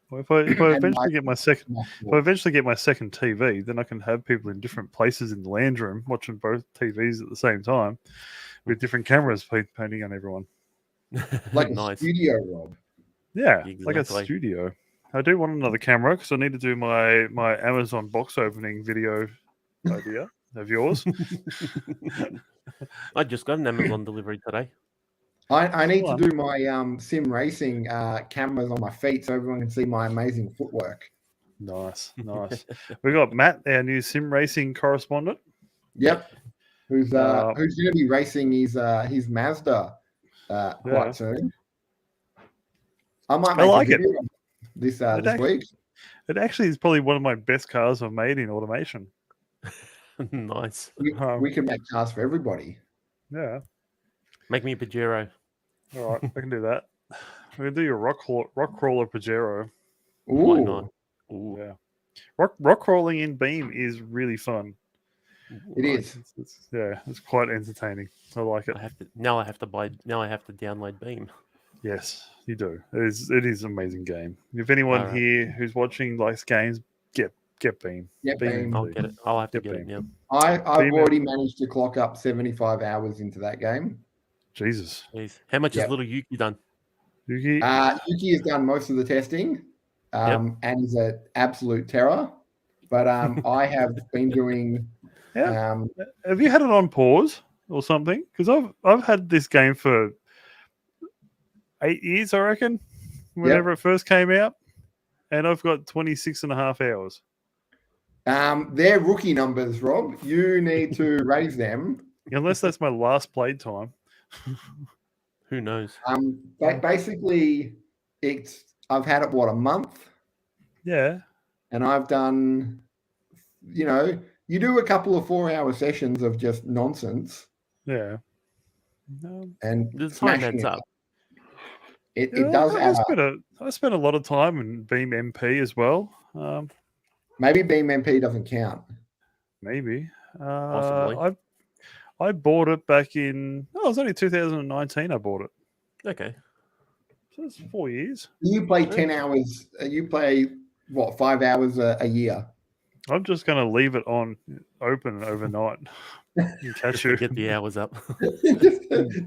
S1: Well, if I
S3: And
S1: eventually get my second
S3: Mike
S1: if I eventually get my second TV, then I can have people in different places in the lounge room watching both TVs at the same time with different cameras painting on everyone.
S3: like a
S2: Nice.
S3: studio, Rob.
S1: Yeah, like a
S2: Exactly.
S1: studio. I do want another camera because I need to do my Amazon box opening video idea of yours.
S2: I just got an Amazon delivery today.
S3: I need to
S1: Fun.
S3: do my sim racing cameras on my feet so everyone can see my amazing footwork.
S1: Nice. We got Matt, our new sim racing correspondent.
S3: Yep. Who's
S1: Uh,
S3: going to be racing his Mazda
S1: Yeah.
S3: quite soon. I might
S1: I
S3: make
S1: like
S3: a
S1: it.
S3: video this week.
S1: It actually is probably one of my best cars I've made in automation.
S2: Nice.
S3: We can make cars for everybody.
S1: Yeah.
S2: Make me a Pajero.
S1: All right, I can do that. We're gonna do your rock crawler Pajero.
S2: Why
S3: Ooh,
S2: not? Ooh,
S1: Yeah, rock crawling in Beam is really fun.
S3: it is.
S1: It's quite entertaining. I like it.
S2: I have to download Beam.
S1: Yes, you do. It is an amazing game. If anyone
S2: Alright.
S1: here who's watching likes games, get Beam.
S3: Yep,
S1: Beam
S3: Beam.
S2: I'll
S1: indeed.
S2: get it. I'll have to
S1: Yep,
S2: get it
S1: Beam.
S2: now.
S3: I've
S1: Beam
S3: already managed to clock up 75 hours into that game.
S1: Jesus,
S2: Jeez. How much
S3: Yep.
S2: has little Yuki done?
S1: Yuki.
S3: Yuki has done most of the testing and is an absolute terror. But I have been doing.
S1: Yeah. Have you had it on pause or something? Because I've had this game for 8 years, I reckon, whenever it first came out, and I've got 26 and a half hours.
S3: They're rookie numbers, Rob. You need to raise them.
S1: Unless that's my last played time.
S2: Who knows?
S3: Basically, I've had it a month,
S1: Yeah.
S3: and I've done. You do a couple of 4-hour sessions of just nonsense,
S1: Yeah.
S3: and
S2: The time
S3: smashing
S2: adds
S3: it
S2: up.
S3: It does add up.
S1: I spent a lot of time in Beam MP as well.
S3: Maybe Beam MP doesn't count.
S1: Maybe.
S2: Possibly.
S1: I bought it back in. Oh, it was only 2019. I bought it.
S2: Okay.
S1: So it's 4 years.
S3: You play 10 hours. You play 5 hours a year?
S1: I'm just going to leave it on open overnight. And catch you.
S2: Get the hours up.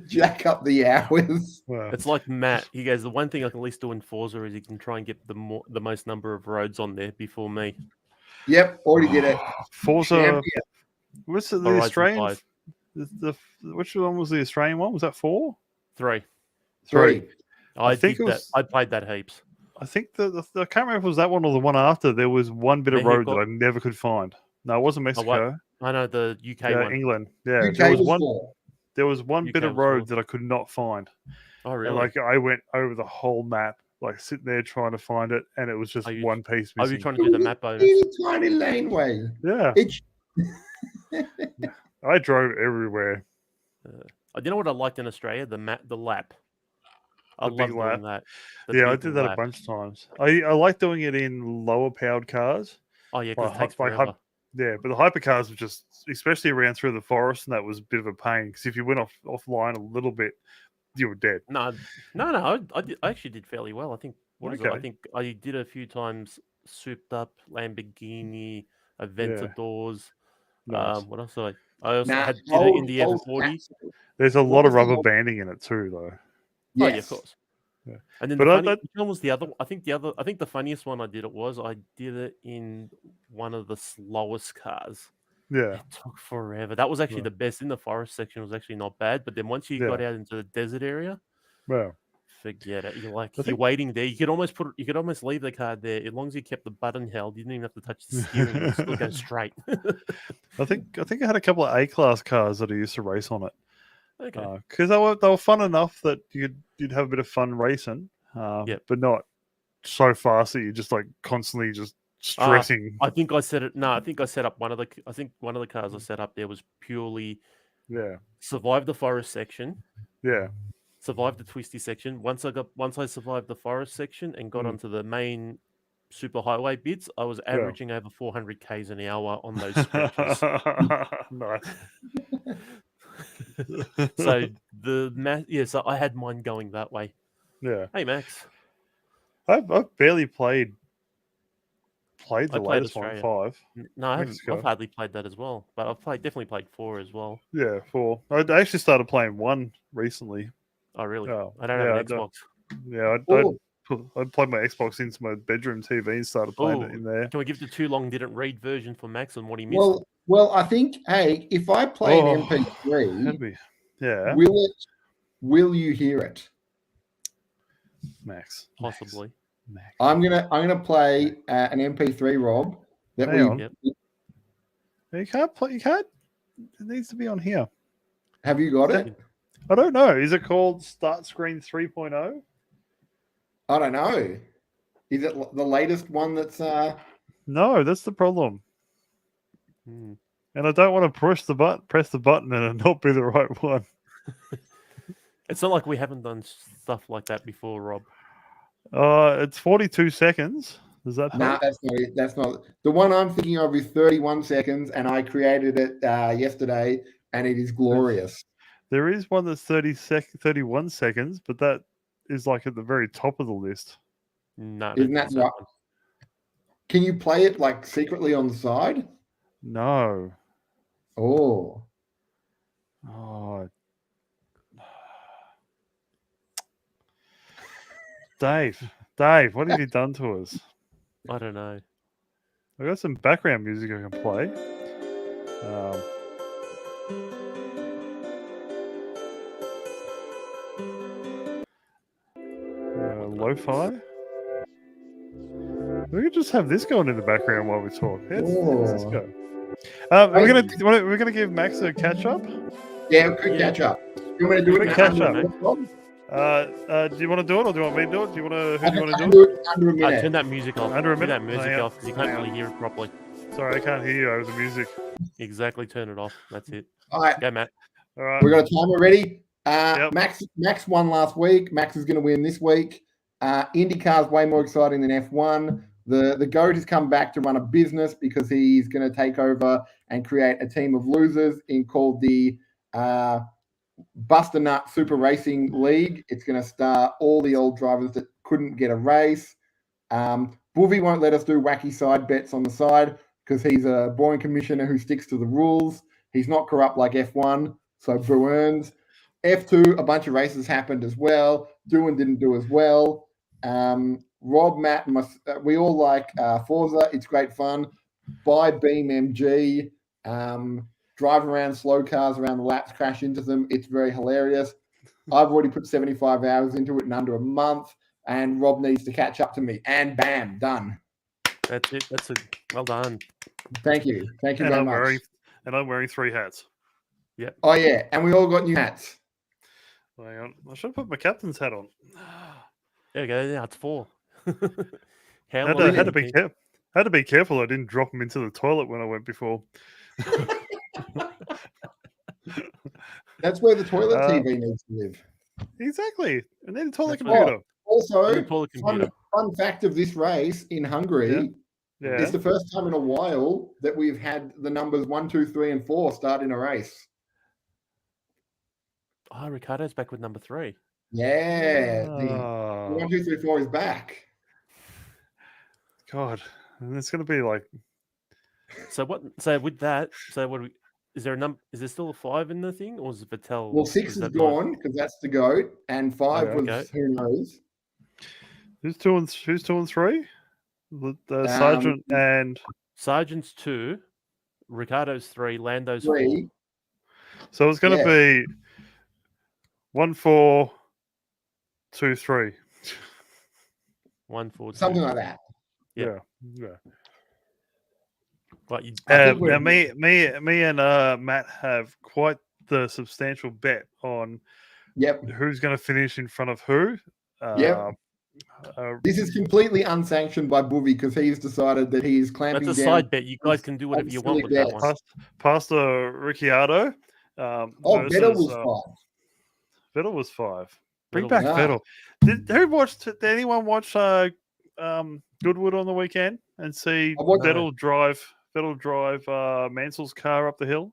S3: Jack up the hours.
S1: Wow.
S2: It's like Matt. He goes, the one thing I can at least do in Forza is he can try and get the most number of roads on there before me.
S3: Yep, already did it.
S1: Forza.
S3: Champion.
S1: What's the
S2: Horizon
S1: Australian?
S2: 5.
S1: Which one was the Australian one? Was that 4?
S2: 3.
S3: 3.
S2: I
S1: think
S2: did
S1: it was-
S2: that. I played that heaps.
S1: I think I can't remember if it was that one or the one after. There was one bit of road that
S2: Mexico?
S1: I never could find. No, it wasn't Mexico.
S2: I know the UK
S1: Yeah,
S2: one.
S1: England. Yeah,
S3: UK
S1: there was
S3: was
S1: one.
S3: 4.
S1: There was one
S2: UK
S1: bit of
S2: was 4.
S1: road that I could not find.
S2: Oh,
S1: And
S2: really?
S1: like I went over the whole map, like sitting there trying to find it, and it was just
S2: Are you-
S1: one piece
S2: Are you
S1: missing.
S2: trying to do the map bonus?
S3: Teeny tiny laneway.
S1: Yeah,
S3: It's
S1: I drove everywhere.
S2: You know what I liked in Australia? The lap. I
S1: The
S2: love
S1: big
S2: doing
S1: lap.
S2: that.
S1: Yeah, I
S2: big
S1: did that
S2: lap.
S1: a bunch of times. I like doing it in lower powered cars.
S2: Oh yeah, because
S1: Like,
S2: it takes
S1: like
S2: forever.
S1: Yeah, but the hypercars were just, especially around through the forest, and that was a bit of a pain because if you went offline a little bit, you were dead.
S2: No. I actually did fairly well. I think. What is it? I
S1: Okay.
S2: think I did a few times. Souped up Lamborghini, Aventadors.
S1: Nice.
S2: What else? I also
S3: nah,
S2: did it
S3: old-
S2: in the
S3: old
S2: F40.
S3: cats.
S1: There's a
S3: What
S1: lot of
S3: was the
S1: rubber
S3: old-
S1: banding in it too, though.
S2: Oh yeah, of
S3: Yes.
S2: course.
S1: Yeah.
S2: And then
S1: But
S2: which one was the other? I think the funniest one I did it in one of the slowest cars.
S1: Yeah,
S2: It took forever. That was actually
S1: Right.
S2: the best in the forest section. Was actually not bad, but then once you got out into the desert area,
S1: well,
S2: Forget it. You're like
S1: I
S2: you're
S1: think-
S2: waiting there. You could almost leave the car there as long as you kept the button held. You didn't even have to touch the steering. It still go straight.
S1: I think I had a couple of A-class cars that I used to race on it.
S2: Okay.
S1: Because they were fun enough that you'd have a bit of fun racing,
S2: Yep.
S1: but not so fast that you're just like constantly just stressing.
S2: I think I set it. No, I think I set up one of the. I think one of the cars I set up there was purely
S1: Yeah,
S2: survive the forest section,
S1: yeah,
S2: survive the twisty section. Once I survived the forest section and got
S1: Mm.
S2: onto the main super highway bits, I was averaging over 400 k's an hour on those stretches.
S1: nice.
S2: So so I had mine going that way.
S1: Yeah,
S2: Hey Max,
S1: I've barely played the
S2: I played
S1: latest one,
S2: Australia.
S1: 5.
S2: No, I haven't.
S1: Mexico.
S2: I've hardly played that as well, but I've definitely played 4 as well.
S1: Yeah, 4. I actually started playing 1 recently.
S2: Oh really?
S1: Oh,
S2: I don't
S1: yeah,
S2: have
S1: I
S2: an
S1: don't-
S2: Xbox.
S1: Yeah,
S3: Oh,
S1: I plugged my Xbox into my bedroom TV and started playing it
S2: Oh,
S1: in there.
S2: can we give the too long didn't read version for Max and what he missed?
S3: well, I think, hey, if I play an
S1: Had to
S3: MP3,
S1: be. Yeah,
S3: will you hear it?
S1: Max.
S2: Possibly.
S1: Max.
S3: I'm gonna play an MP3, Rob. That
S1: Hang on.
S2: Yep.
S1: You can't play. You can't. It needs to be on here.
S3: Have you got it?
S1: I don't know. Is it called Start Screen 3.0?
S3: I don't know. Is it the latest one that's
S1: No, that's the problem.
S2: Hmm.
S1: And I don't want to press the button, and it not be the right one.
S2: It's not like we haven't done stuff like that before, Rob.
S1: It's 42 seconds. Does that help?
S3: Nah, that's not it. That's not the one I'm thinking of. Is 31 seconds, and I created it yesterday, and it is glorious.
S1: There is one that's 31 seconds, but that is like at the very top of the list.
S2: No,
S3: Isn't that right? Can you play it like secretly on the side?
S1: No.
S3: Oh,
S1: Oh. Dave, what have you done to us?
S2: I don't know.
S1: I got some background music I can play. Lo-fi. We could just have this going in the background while we talk. How's this go? We're gonna give Max a catch up.
S3: yeah, quick catch up. You want me to do it?
S1: Quick
S3: in
S1: catch
S3: under
S1: up.
S3: a minute, Rob?
S1: Do you want to do it, or do you want me to do it? Who do you want
S3: I
S1: to
S3: can
S1: do it?
S3: do it under a minute.
S2: Turn that music off.
S1: Under a
S2: Turn
S1: minute?
S2: that music
S1: Hang on.
S2: off because you can't really hear it properly.
S1: Sorry, I can't hear you over the music.
S2: Exactly. Turn it off. That's it.
S3: All right,
S2: Go, Matt.
S1: All right.
S3: we got a timer ready.
S1: Yep.
S3: Max won last week. Max is going to win this week. IndyCar is way more exciting than F1. The GOAT has come back to run a business because he's going to take over and create a team of losers called the Buster Nut Super Racing League. It's going to star all the old drivers that couldn't get a race. Boovy won't let us do wacky side bets on the side because he's a boring commissioner who sticks to the rules. He's not corrupt like F1, so Boo earns. F2, a bunch of races happened as well. Doohan didn't do as well. Rob, Matt, we all like Forza. It's great fun. Buy Beam MG. Drive around slow cars around the laps, crash into them. It's very hilarious. I've already put 75 hours into it in under a month, and Rob needs to catch up to me. And bam, done.
S2: That's it. That's it. Well done.
S3: Thank you. Thank you
S1: And
S3: very
S1: I'm
S3: much.
S1: wearing 3 hats.
S3: Oh, yeah. And we all got new hats.
S1: Hang on. I should have put my captain's hat on.
S2: There you go. Now it's 4. How
S1: Had
S2: long
S1: to
S2: did
S1: be
S2: it
S1: had to be careful. I didn't drop them into the toilet when I went before.
S3: That's where the toilet
S1: Uh,
S3: TV needs to live.
S1: Exactly. And then the toilet
S2: That's right.
S1: computer.
S3: Also,
S2: take? Pull the computer.
S3: fun fact of this race in Hungary,
S1: Yeah.
S3: it's the first time in a while that we've had the numbers 1, 2, 3, and 4 start in a race.
S2: Oh, Ricardo's back with number 3.
S3: Yeah. The
S1: Oh,
S3: 1, 2, 3, 4 is back.
S1: God. And it's going to be like,
S2: So what? So with that, so what? Is there a number? Is there still a 5 in the thing, or is it Vettel?
S3: Well, 6 is
S2: that
S3: gone because that's the GOAT, and 5 was
S2: okay.
S3: who knows.
S1: who's 2 and 3? The Sergeant and
S2: Sargent's 2, Ricardo's 3, Lando's
S3: 3.
S1: so it's going to be 1, 4, 2-3.
S2: 1-4-2.
S3: Something like that.
S2: Yeah.
S1: Yeah.
S2: Right, you,
S3: I think
S1: Now
S3: we're-
S1: me and Matt have quite the substantial bet on
S3: Yep.
S1: who's going to finish in front of who.
S3: Yep. This is completely unsanctioned by Boovy because he's decided that he is clamping
S2: that's a
S3: down.
S2: side bet. You guys can do whatever you want with
S3: silly
S2: that one.
S3: bets.
S1: Pastor Ricciardo.
S3: Oh,
S1: versus,
S3: Vettel was 5.
S1: Vettel was 5. Bring
S2: Vettel
S1: back
S3: was-
S1: Vettel. Did anyone watch Goodwood on the weekend and see
S3: I watched-
S1: Vettel drive Mansell's car up the hill?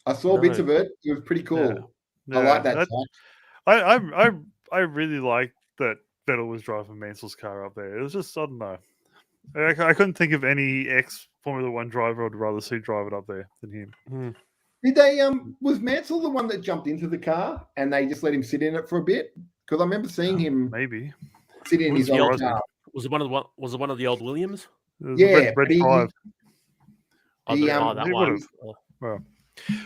S3: I saw bits
S2: No.
S3: of it. It was pretty cool. I
S1: Yeah,
S3: like that. track.
S1: I really like that Vettel was driving Mansell's car up there. It was just, I don't know. I couldn't think of any ex Formula One driver I'd rather see drive it up there than him.
S3: Did they? Was Mansell the one that jumped into the car and they just let him sit in it for a bit? Because I remember seeing him
S1: Maybe.
S3: sit in his
S2: the
S3: old
S2: old-
S3: car.
S2: Was it one of the old Williams?
S1: It was
S3: Yeah,
S1: red
S3: but he-
S1: 5.
S2: Oh,
S3: He,
S2: that
S1: he
S2: one.
S1: would've.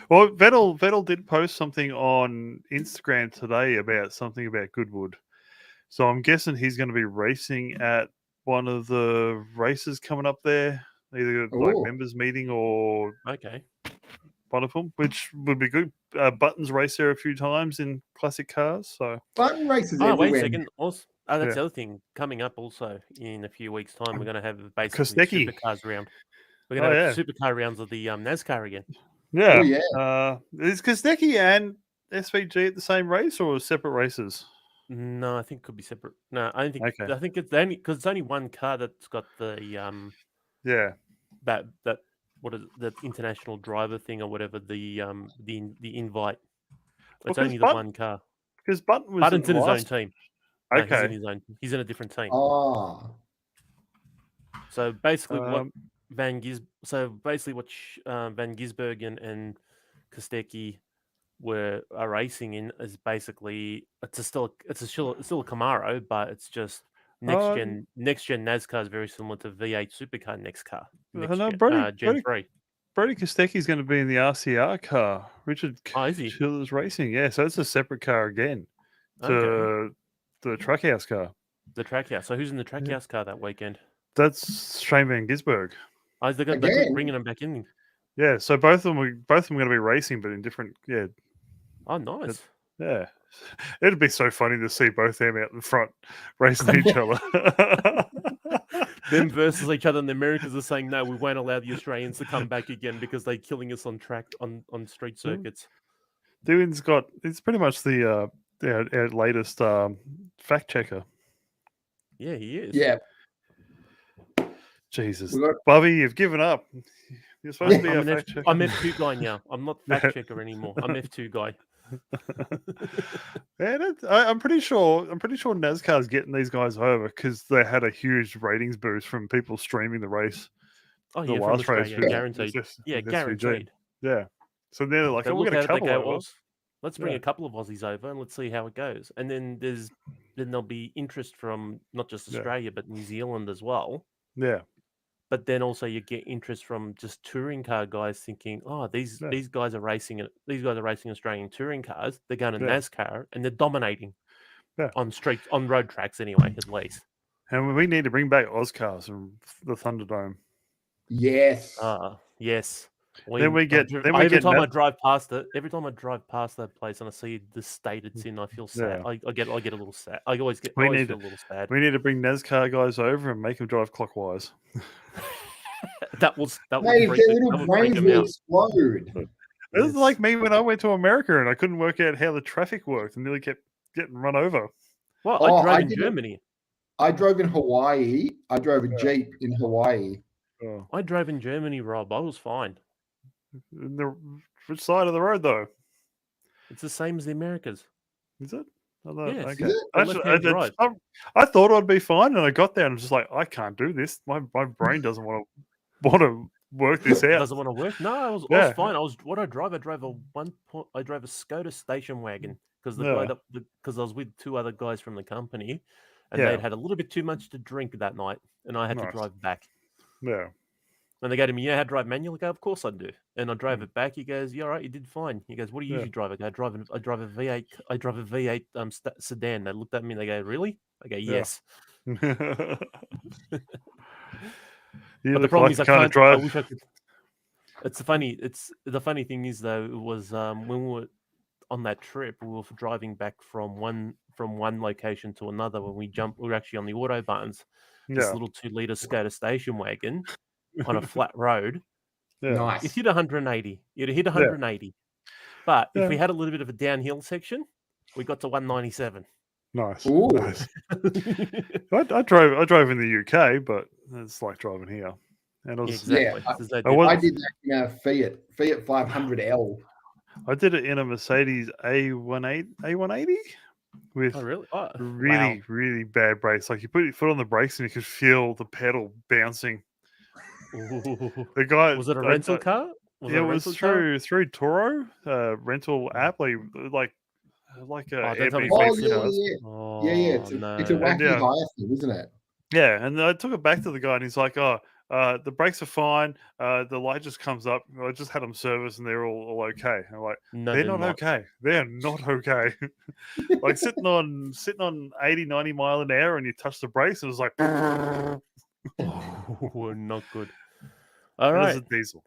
S1: Well, Vettel did post something on Instagram today about something about Goodwood. So I'm guessing he's going to be racing at one of the races coming up there, either like
S3: Ooh.
S1: members meeting or
S2: Okay.
S1: one of them, which would be good. Buttons raced there a few times in classic cars, so
S3: Button races
S2: Oh,
S3: everywhere.
S2: wait a second. Also, that's
S1: Yeah.
S2: the other thing coming up. Also, in a few weeks' time, we're going to have basically
S1: Kostecki.
S2: supercars round. We're going to
S1: Oh,
S2: have supercar rounds of the NASCAR again.
S1: yeah.
S3: Oh, yeah.
S1: Is Kostecki and SVG at the same race or separate races?
S2: No, I think it could be separate. No, I don't think.
S1: Okay.
S2: I think it's only because it's only one car that's got the
S1: Yeah.
S2: that what is it, the international driver thing or whatever the invite. It's
S1: 'cause
S2: only the
S1: Butt-
S2: one car.
S1: Because Button was
S2: Button's in his own
S1: last.
S2: team. No, he's
S1: Okay.
S2: in his own. He's in a different team.
S3: Oh,
S2: So basically, what
S1: Um,
S2: Van Gisbergen and Kostecki are racing in is basically still a Camaro, but it's just next gen NASCAR is very similar to V8 supercar next car. Next
S1: no,
S2: gen,
S1: Brody-
S2: Gen
S1: Brody-
S2: 3.
S1: Brody Kostecki is going to be in the RCR car. Richard
S2: Oh, is he?
S1: Schiller's racing. Yeah, so it's a separate car again to
S2: Okay.
S1: the Trackhouse car.
S2: The Trackhouse. So who's in the Trackhouse car that weekend?
S1: That's Shane Van Gisberg.
S2: Oh, they're
S3: Again?
S2: bringing them back in.
S1: Yeah, so both of them are going to be racing, but in different. Yeah,
S2: Oh, nice.
S1: yeah. It'd be so funny to see both them out in front racing each other.
S2: Them versus each other, and the Americans are saying, no, we won't allow the Australians to come back again because they're killing us on track on street circuits.
S1: Dewey's it's pretty much the our latest fact checker.
S2: Yeah, he is.
S3: yeah.
S1: Jesus,
S3: We got-
S1: Bobby, you've given up. You're supposed to be
S2: I'm
S1: a
S2: an
S1: fact checker.
S2: I'm F2 guy now. I'm not fact
S1: Yeah.
S2: checker anymore. I'm F2 guy.
S1: Yeah, I'm pretty sure NASCAR's getting these guys over because they had a huge ratings boost from people streaming the race.
S2: Oh,
S1: The
S2: yeah, from
S1: last race
S2: Australia,
S1: with-
S2: guaranteed.
S1: with
S2: Yeah,
S1: SVG.
S2: guaranteed.
S1: Yeah. So they're like,
S2: They
S1: oh, we're
S2: look
S1: going
S2: at
S1: to
S2: it, they
S1: couple
S2: go,
S1: over.
S2: "Oh, let's bring
S1: Yeah.
S2: a couple of Aussies over and let's see how it goes." And then there'll be interest from not just
S1: Yeah.
S2: Australia but New Zealand as well.
S1: Yeah.
S2: But then also you get interest from just touring car guys thinking, "Oh, these guys are racing Australian touring cars. They're going to
S1: Yeah.
S2: NASCAR and they're dominating
S1: Yeah.
S2: on road tracks anyway, at least."
S1: And we need to bring back Ozcars from the Thunderdome.
S3: Yes.
S2: Yes.
S1: Then we get
S2: every time I
S1: Nas-
S2: drive past that place and I see the state it's in, I feel sad.
S1: Yeah.
S2: I get a little sad. I always
S1: We
S2: feel
S1: need
S2: a little sad.
S1: We need to bring NASCAR guys over and make them drive clockwise.
S2: That will
S3: Hey,
S2: freak
S3: their
S2: it-
S3: little
S2: that would freak
S3: brains
S2: them
S3: will
S2: out.
S3: explode.
S1: This is
S2: Yes.
S1: like me when I went to America and I couldn't work out how the traffic worked and nearly kept getting run over.
S2: Well,
S3: Oh,
S2: I drove
S3: I
S2: in
S3: didn't-
S2: Germany.
S3: I drove in Hawaii. I drove a Jeep in Hawaii.
S1: Oh.
S2: I drove in Germany, Rob. I was fine.
S1: Which side of the road though?
S2: It's the same as the Americas.
S1: Is it? I don't know.
S2: Yes.
S1: Okay.
S3: Is it?
S1: Actually,
S2: Left-hand drive.
S1: I thought I'd be fine, and I got there and I'm just like, I can't do this. My brain doesn't want to work this
S2: It
S1: out.
S2: doesn't want to work. No, I was
S1: Yeah.
S2: fine. I drove a Skoda station wagon because
S1: Yeah.
S2: because I was with two other guys from the company, and
S1: Yeah.
S2: they'd had a little bit too much to drink that night, and I had to
S1: Nice.
S2: drive back.
S1: Yeah.
S2: And they go to me, "You know how to drive manual?" I go, "Of course I do." And I drove it back. He goes, "Yeah, all right, you did fine." He goes, "What do you
S1: Yeah.
S2: usually drive?" I go, I drive a V8. I drive a V8 sedan." They looked at me and they go, "Really?" I go,
S1: Yeah.
S2: "Yes."
S1: You
S2: But the
S1: look
S2: problem
S1: like
S2: is
S1: the
S2: I
S1: kind of
S2: can't. I
S1: drive.
S2: wish I could. It's the funny thing is though, it was when we were on that trip, we were driving back from one location to another. When we were actually on the autobahns. This
S1: Yeah.
S2: little 2-liter Skoda station wagon on a flat road.
S1: Yeah.
S2: It
S3: Nice.
S2: hit 180. It hit 180. But if we
S1: Yeah.
S2: had a little bit of a downhill section, we got to 197.
S1: Nice.
S3: Ooh.
S1: Nice. I drove in the UK, but it's like driving here. And I was,
S2: Exactly.
S3: Yeah,
S2: There's no
S1: I was-
S3: I
S2: difference.
S3: did that in a Fiat 500L.
S1: I did it in a Mercedes A180 with
S2: Oh, really? Oh,
S1: really, really bad brakes. Like you put your foot on the brakes and you could feel the pedal bouncing.
S2: wow.
S1: The guy
S2: Was it a
S1: I-
S2: rental
S1: I-
S2: car? Was
S1: it
S2: a
S1: was
S2: rental car?
S1: through Toro rental app, like a
S2: Oh, don't tell me
S1: Airbnb
S3: Oh,
S2: it's
S1: for
S3: yeah,
S1: cars.
S3: yeah.
S2: Oh,
S3: Yeah. It's a
S2: no.
S3: wacky
S1: yeah.
S3: hire thing, isn't it?
S1: Yeah, and I took it back to the guy, and he's like, "Oh, the brakes are fine. The light just comes up. I just had them serviced, and they're all okay." I'm like,
S2: No,
S1: "They're
S2: they're
S1: not okay. They're not okay." Like sitting on 80, 90 mile an hour, and you touch the brakes, and it was like,
S2: Oh, not good. All
S1: "It
S2: right.
S1: is a diesel."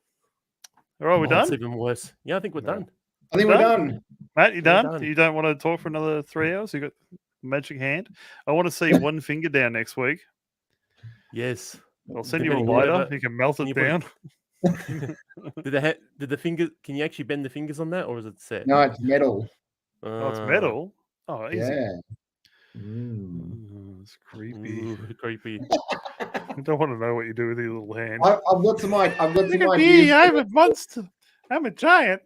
S1: All right, we're
S2: Oh, it's
S1: done.
S2: even worse. Yeah, I think we're
S1: Yeah.
S2: done.
S3: I think we're done.
S1: Matt, you
S2: We're
S1: done?
S2: done.
S1: You don't want to talk for another 3 hours? You got magic hand. I want to see one finger down next week.
S2: Yes.
S1: I'll send you a
S2: Depending
S1: lighter.
S2: whatever-
S1: You can melt
S2: can
S1: it
S2: you put it-
S1: down.
S2: Did the finger? Can you actually bend the fingers on that, or is it set?
S3: No, it's metal.
S1: Oh, it's metal. Oh, easy.
S3: Yeah. Mm.
S1: It's creepy.
S2: Ooh, creepy.
S1: I don't want to know what you do with your little hand.
S3: I've got some
S1: Look at me,
S3: ideas.
S1: I'm a monster. I'm a giant.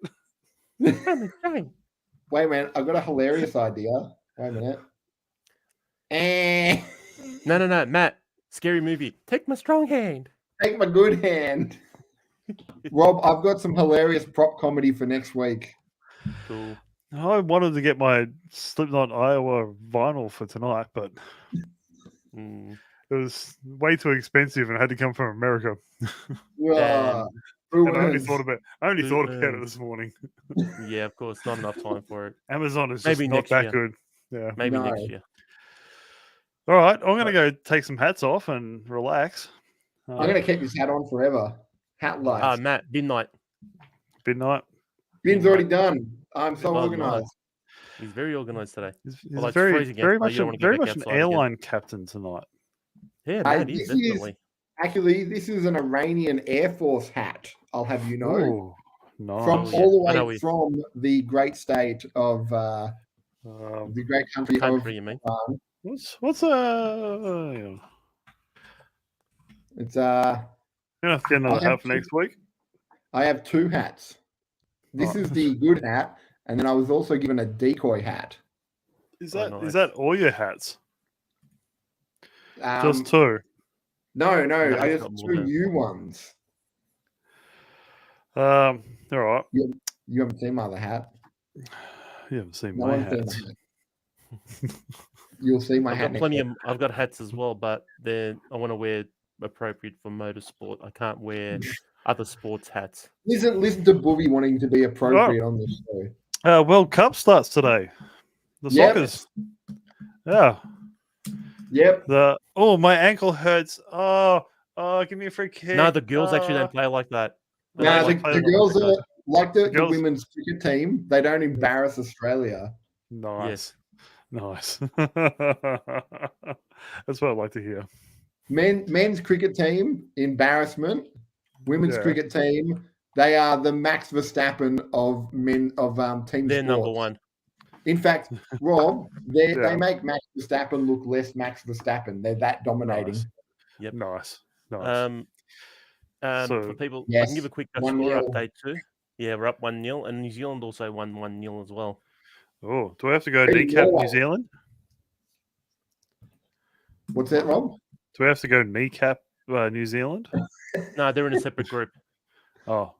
S2: I'm a giant.
S3: Wait a minute, I've got a hilarious idea. Wait a minute. Eh,
S2: No, Matt. Scary movie. Take my strong hand.
S3: take my good hand. Rob, I've got some hilarious prop comedy for next week.
S2: Cool.
S1: I wanted to get my Slipknot Iowa vinyl for tonight, but
S2: Mm,
S1: it was way too expensive and had to come from America.
S3: Ugh,
S1: And I only
S3: ruins.
S1: thought about it this morning.
S2: yeah, of course. Not enough time for it.
S1: Amazon is
S2: Maybe
S1: just not
S2: next
S1: that
S2: year.
S1: good. Yeah.
S2: Maybe
S3: No.
S2: next year.
S1: All right, I'm gonna go take some hats off and relax.
S3: I'm going to keep this hat on forever. Hat lights.
S2: Matt, midnight.
S1: midnight.
S3: Bin's already done. I'm so
S2: Oh,
S3: organized.
S2: nice. He's very organized today.
S1: He's
S2: Well, it's
S1: very,
S2: freezing
S1: very
S2: outside,
S1: much,
S2: you don't
S1: a,
S2: wanna go
S1: very
S2: back
S1: much an
S2: outside again.
S1: airline captain tonight.
S2: Yeah,
S3: Hey,
S2: Matt is
S3: this is-
S2: definitely.
S3: Actually, this is an Iranian Air Force hat, I'll have you know.
S1: Oh, nice.
S3: From
S2: Oh, yeah.
S3: all the
S2: I know
S3: way
S2: we-
S3: from the great state of the great country
S2: Country,
S3: of
S2: you mean?
S1: What's yeah.
S3: it's
S1: You're gonna have to get another
S3: I have
S1: hat for next week.
S3: I have two hats. This
S1: Right.
S3: is the good hat, and then I was also given a decoy hat.
S1: Is
S2: Oh,
S1: that
S2: nice.
S1: all your hats?
S3: Um,
S1: Just two.
S3: no,
S2: No,
S3: I
S2: it's
S3: just
S2: got more
S3: two
S2: than-
S3: new ones.
S1: All right.
S3: You haven't seen my other hat.
S1: You haven't seen
S3: No
S1: my
S3: one's seen
S1: hats.
S3: my hat. You'll see my
S2: I've
S3: hat
S2: got
S3: next
S2: plenty
S3: week.
S2: of. I've got hats as well, but then I want to wear appropriate for motorsport. I can't wear other sports hats.
S3: Listen to Booby wanting to be appropriate on this show.
S1: World Cup starts today. The
S3: Yep.
S1: soccer's. Yeah.
S3: Yep.
S1: My ankle hurts. Oh, give me a free kick.
S2: No, the girls actually don't play like that. They
S3: Now,
S2: don't
S3: the,
S2: like play
S3: the
S2: like
S3: girls
S2: that.
S3: are like the
S1: girls-
S3: women's cricket team. They don't embarrass Australia.
S1: Nice. Nice. That's what I like to hear.
S3: Men's cricket team, embarrassment. Women's
S1: Yeah.
S3: cricket team, they are the Max Verstappen of team
S2: They're number
S3: sports.
S2: one.
S3: In fact, Rob, they
S1: Yeah.
S3: make Max Verstappen look less Max Verstappen. They're that dominating.
S1: Nice.
S2: Yep.
S1: Nice.
S2: For
S1: So-
S2: people, I
S3: Yes,
S2: can give a quick
S3: 1-0.
S2: score update too. Yeah, we're up 1-0, and New Zealand also won 1-0 as well.
S1: Oh, do I have to go
S3: Hey,
S1: kneecap
S3: Norway.
S1: New Zealand?
S3: What's that, Rob?
S1: Do we have to go kneecap New Zealand?
S2: No, they're in a separate group.
S1: Oh.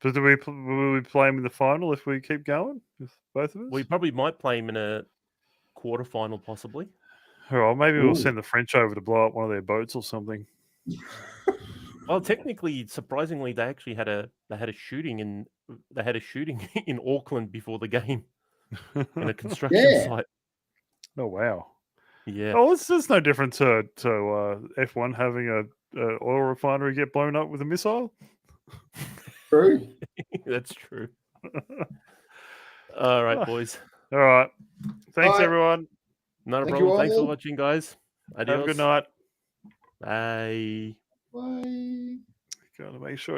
S1: But will we play them in the final if we keep going with both of us?
S2: We probably might play them in a quarterfinal, possibly.
S1: All right, maybe
S3: Ooh.
S1: we'll send the French over to blow up one of their boats or something.
S2: Well, technically, surprisingly, they actually had a shooting in in Auckland before the game in a construction
S3: Yeah.
S2: site.
S1: Oh wow.
S2: Yeah,
S1: Oh, it's no different to F1 having a oil refinery get blown up with a missile.
S3: True.
S2: that's true. All right,
S1: Ah.
S2: boys.
S1: All right. Thanks,
S3: All right.
S1: everyone.
S2: Not a
S3: Thank you
S2: problem. Thanks for
S3: all.
S2: watching, guys. Adios.
S1: Have a good night.
S2: Bye.
S3: Bye.
S1: Gotta make sure.